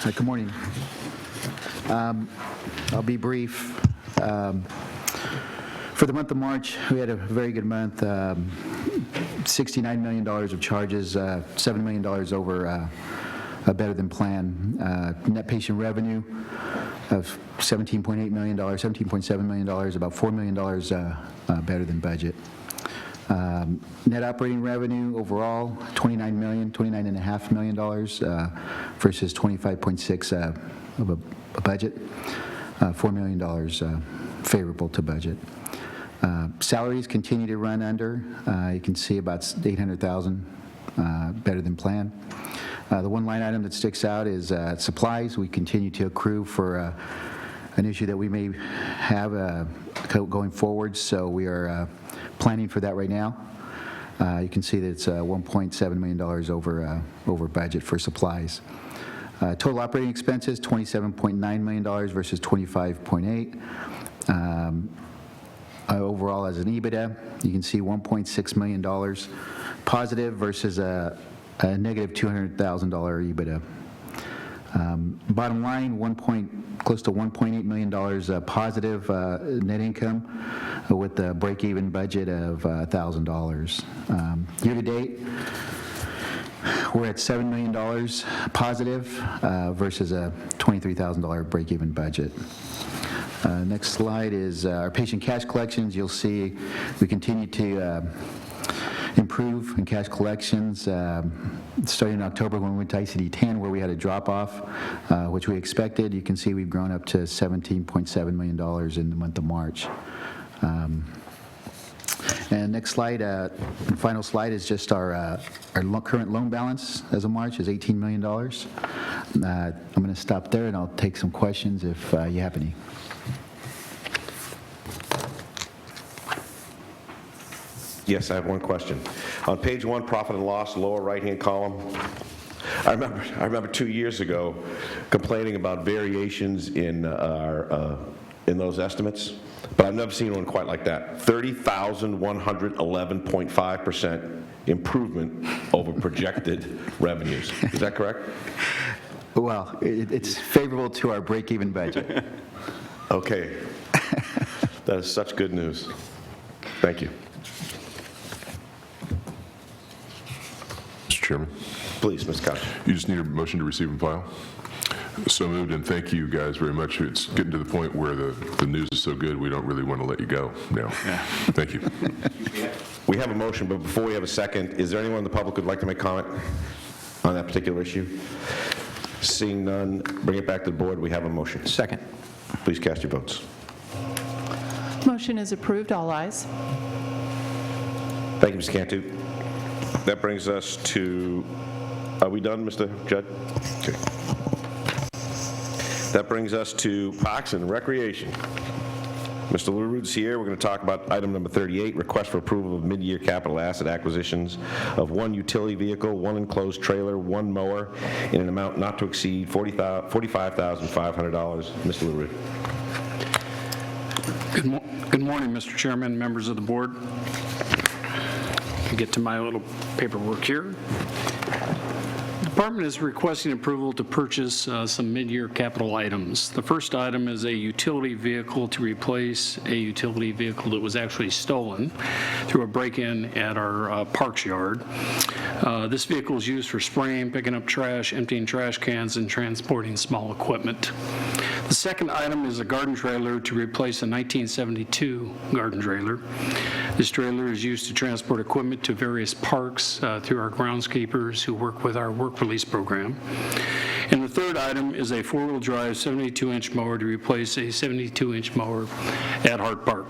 [SPEAKER 12] Good morning. I'll be brief. For the month of March, we had a very good month. $69 million of charges, $7 million over better than planned. Net patient revenue of $17.8 million, $17.7 million, about $4 million better than budget. Net operating revenue overall, $29.5 million versus $25.6 of a budget, $4 million favorable to budget. Salaries continue to run under. You can see about $800,000 better than planned. The one line item that sticks out is supplies. We continue to accrue for an issue that we may have going forward, so we are planning for that right now. You can see that it's $1.7 million over budget for supplies. Total operating expenses, $27.9 million versus $25.8. Overall, as an EBITDA, you can see $1.6 million positive versus a negative $200,000 EBITDA. Bottom line, close to $1.8 million positive net income with a break-even budget of $1,000. Year-to-date, we're at $7 million positive versus a $23,000 break-even budget. Next slide is our patient cash collections. You'll see we continue to improve in cash collections. Starting in October when we went to ICD-10 where we had a drop-off, which we expected. You can see we've grown up to $17.7 million in the month of March. And next slide, final slide is just our current loan balance as of March is $18 million. I'm going to stop there and I'll take some questions if you have any.
[SPEAKER 2] Yes, I have one question. On page 1, profit and loss, lower right-hand column, I remember 2 years ago complaining about variations in those estimates, but I've never seen one quite like that. 30,111.5% improvement over projected revenues. Is that correct?
[SPEAKER 12] Well, it's favorable to our break-even budget.
[SPEAKER 2] Okay. That is such good news. Thank you.
[SPEAKER 5] Mr. Chairman.
[SPEAKER 2] Please, Ms. Koch.
[SPEAKER 5] You just need a motion to receive and file? So moved, and thank you guys very much. It's getting to the point where the news is so good we don't really want to let you go now. Yeah. Thank you.
[SPEAKER 2] We have a motion, but before we have a second, is there anyone in the public who would like to make comment on that particular issue? Seeing none, bring it back to the board. We have a motion.
[SPEAKER 7] Second.
[SPEAKER 2] Please cast your votes.
[SPEAKER 3] Motion is approved. All ayes.
[SPEAKER 2] Thank you, Ms. Cantu. That brings us to, are we done, Mr. Judd? Okay. That brings us to Parks and Recreation. Mr. LaRue's here. We're going to talk about item number 38, request for approval of mid-year capital asset acquisitions of 1 utility vehicle, 1 enclosed trailer, 1 mower, in an amount not to exceed $45,500. Mr. LaRue.
[SPEAKER 9] Good morning, Mr. Chairman, members of the board. I get to my little paperwork here. The department is requesting approval to purchase some mid-year capital items. The first item is a utility vehicle to replace a utility vehicle that was actually stolen through a break-in at our parks yard. This vehicle is used for spraying, picking up trash, emptying trash cans, and transporting small equipment. The second item is a garden trailer to replace a 1972 garden trailer. This trailer is used to transport equipment to various parks through our groundskeepers who work with our work release program. And the third item is a four-wheel drive 72-inch mower to replace a 72-inch mower at Hart Park.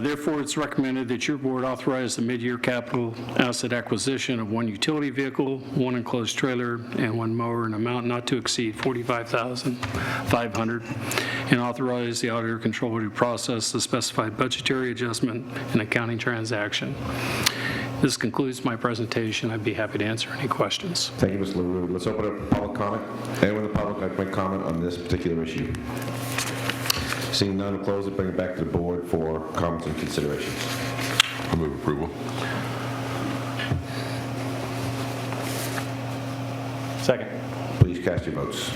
[SPEAKER 9] Therefore, it's recommended that your board authorize the mid-year capital asset acquisition of 1 utility vehicle, 1 enclosed trailer, and 1 mower in an amount not to exceed $45,500, and authorize the auditor controller to process the specified budgetary adjustment and accounting transaction. This concludes my presentation. I'd be happy to answer any questions.
[SPEAKER 2] Thank you, Mr. LaRue. Let's open up public comment. Anyone in the public like to make comment on this particular issue? Seeing none, we'll close it, bring it back to the board for comments and considerations.
[SPEAKER 5] I move approval.
[SPEAKER 10] Second.
[SPEAKER 2] Please cast your votes.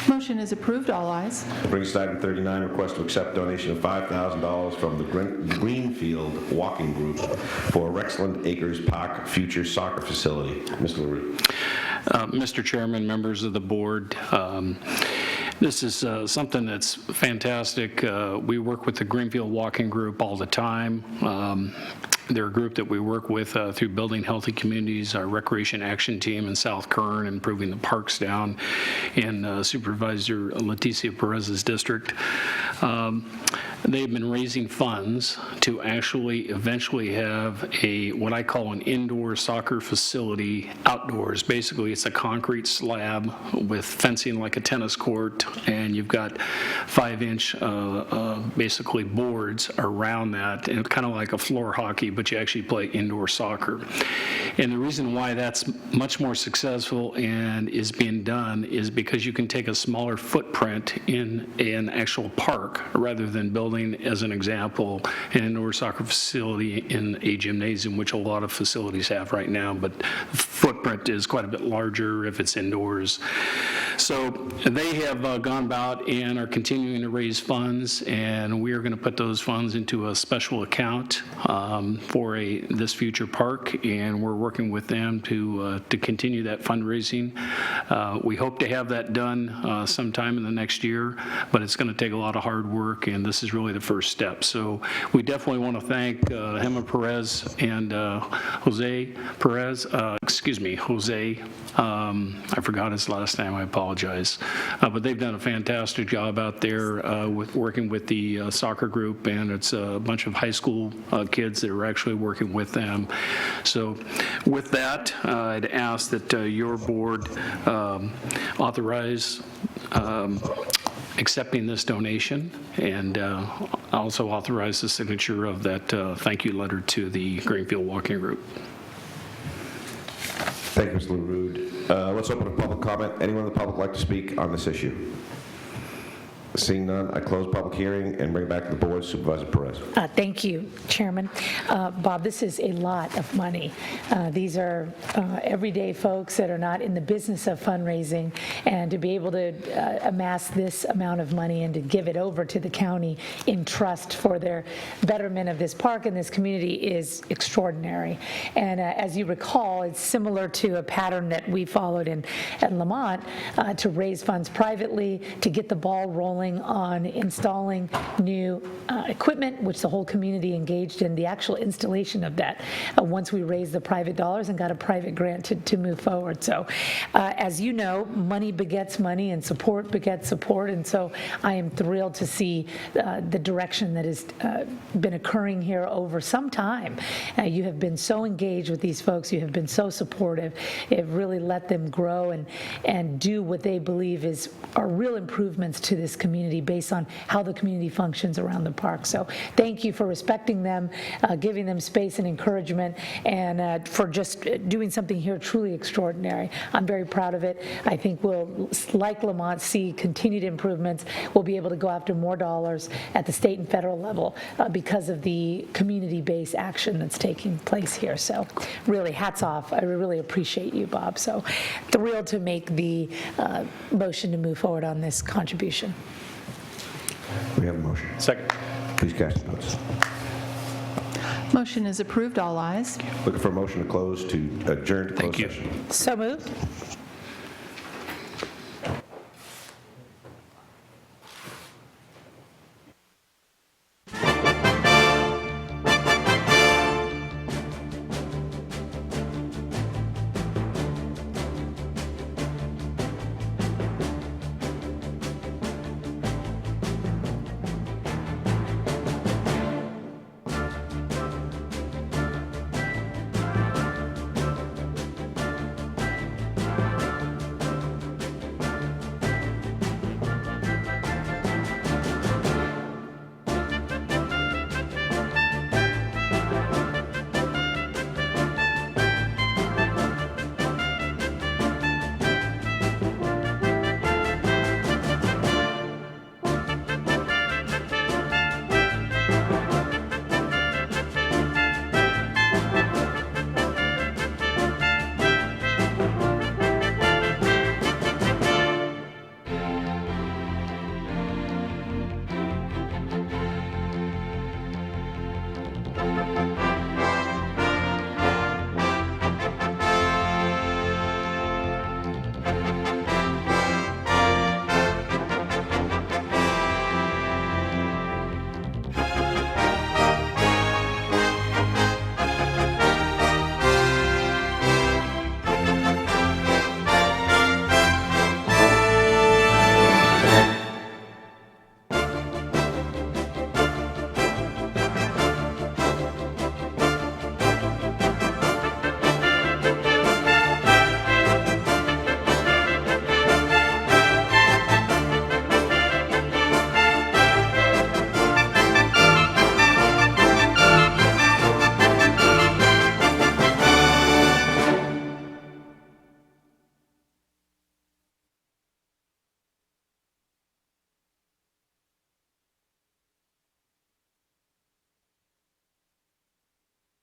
[SPEAKER 3] Motion is approved. All ayes.
[SPEAKER 2] That brings us to item 39, request to accept donation of $5,000 from the Greenfield Walking Group for Rexland Acres Park future soccer facility. Mr. LaRue.
[SPEAKER 9] Mr. Chairman, members of the board, this is something that's fantastic. We work with the Greenfield Walking Group all the time. They're a group that we work with through Building Healthy Communities, our Recreation Action Team in South Kern, improving the parks down in Supervisor Leticia Perez's district. They've been raising funds to actually eventually have what I call an indoor soccer facility outdoors. Basically, it's a concrete slab with fencing like a tennis court, and you've got 5-inch basically boards around that, and it's kind of like a floor hockey, but you actually play indoor soccer. And the reason why that's much more successful and is being done is because you can take a smaller footprint in an actual park rather than building, as an example, an indoor soccer facility in a gymnasium, which a lot of facilities have right now. But footprint is quite a bit larger if it's indoors. So they have gone about and are continuing to raise funds, and we are going to put those funds into a special account for this future park, and we're working with them to continue that fundraising. We hope to have that done sometime in the next year, but it's going to take a lot of hard work, and this is really the first step. So we definitely want to thank Hema Perez and Jose Perez, Jose, I forgot his last name, I apologize. But they've done a fantastic job out there with working with the soccer group, and it's a bunch of high school kids that are actually working with them. So with that, I'd ask that your board authorize accepting this donation, and also authorize the signature of that thank you letter to the Greenfield Walking Group.
[SPEAKER 2] Thank you, Mr. LaRude. Let's open up public comment. Anyone in the public like to speak on this issue? Seeing none, I close public hearing and bring it back to the board. Supervisor Perez.
[SPEAKER 6] Thank you, Chairman. Bob, this is a lot of money. These are everyday folks that are not in the business of fundraising, and to be able to amass this amount of money and to give it over to the county in trust for their betterment of this park and this community is extraordinary. And as you recall, it's similar to a pattern that we followed at Lamont to raise funds privately, to get the ball rolling on installing new equipment, which the whole community engaged in the actual installation of that once we raised the private dollars and got a private grant to move forward. So as you know, money begets money and support begets support, and so I am thrilled to see the direction that has been occurring here over some time. You have been so engaged with these folks, you have been so supportive, you've really let them grow and do what they believe are real improvements to this community based on how the community functions around the park. So thank you for respecting them, giving them space and encouragement, and for just doing something here truly extraordinary. I'm very proud of it. I think we'll, like Lamont, see continued improvements. We'll be able to go after more dollars at the state and federal level because of the community-based action that's taking place here. So really, hats off. I really appreciate you, Bob. So thrilled to make the motion to move forward on this contribution.
[SPEAKER 2] We have a motion.
[SPEAKER 10] Second.
[SPEAKER 2] Please cast your votes.
[SPEAKER 3] Motion is approved, all ayes.
[SPEAKER 2] Looking for a motion to close to adjourn to closed session.
[SPEAKER 6] So moved.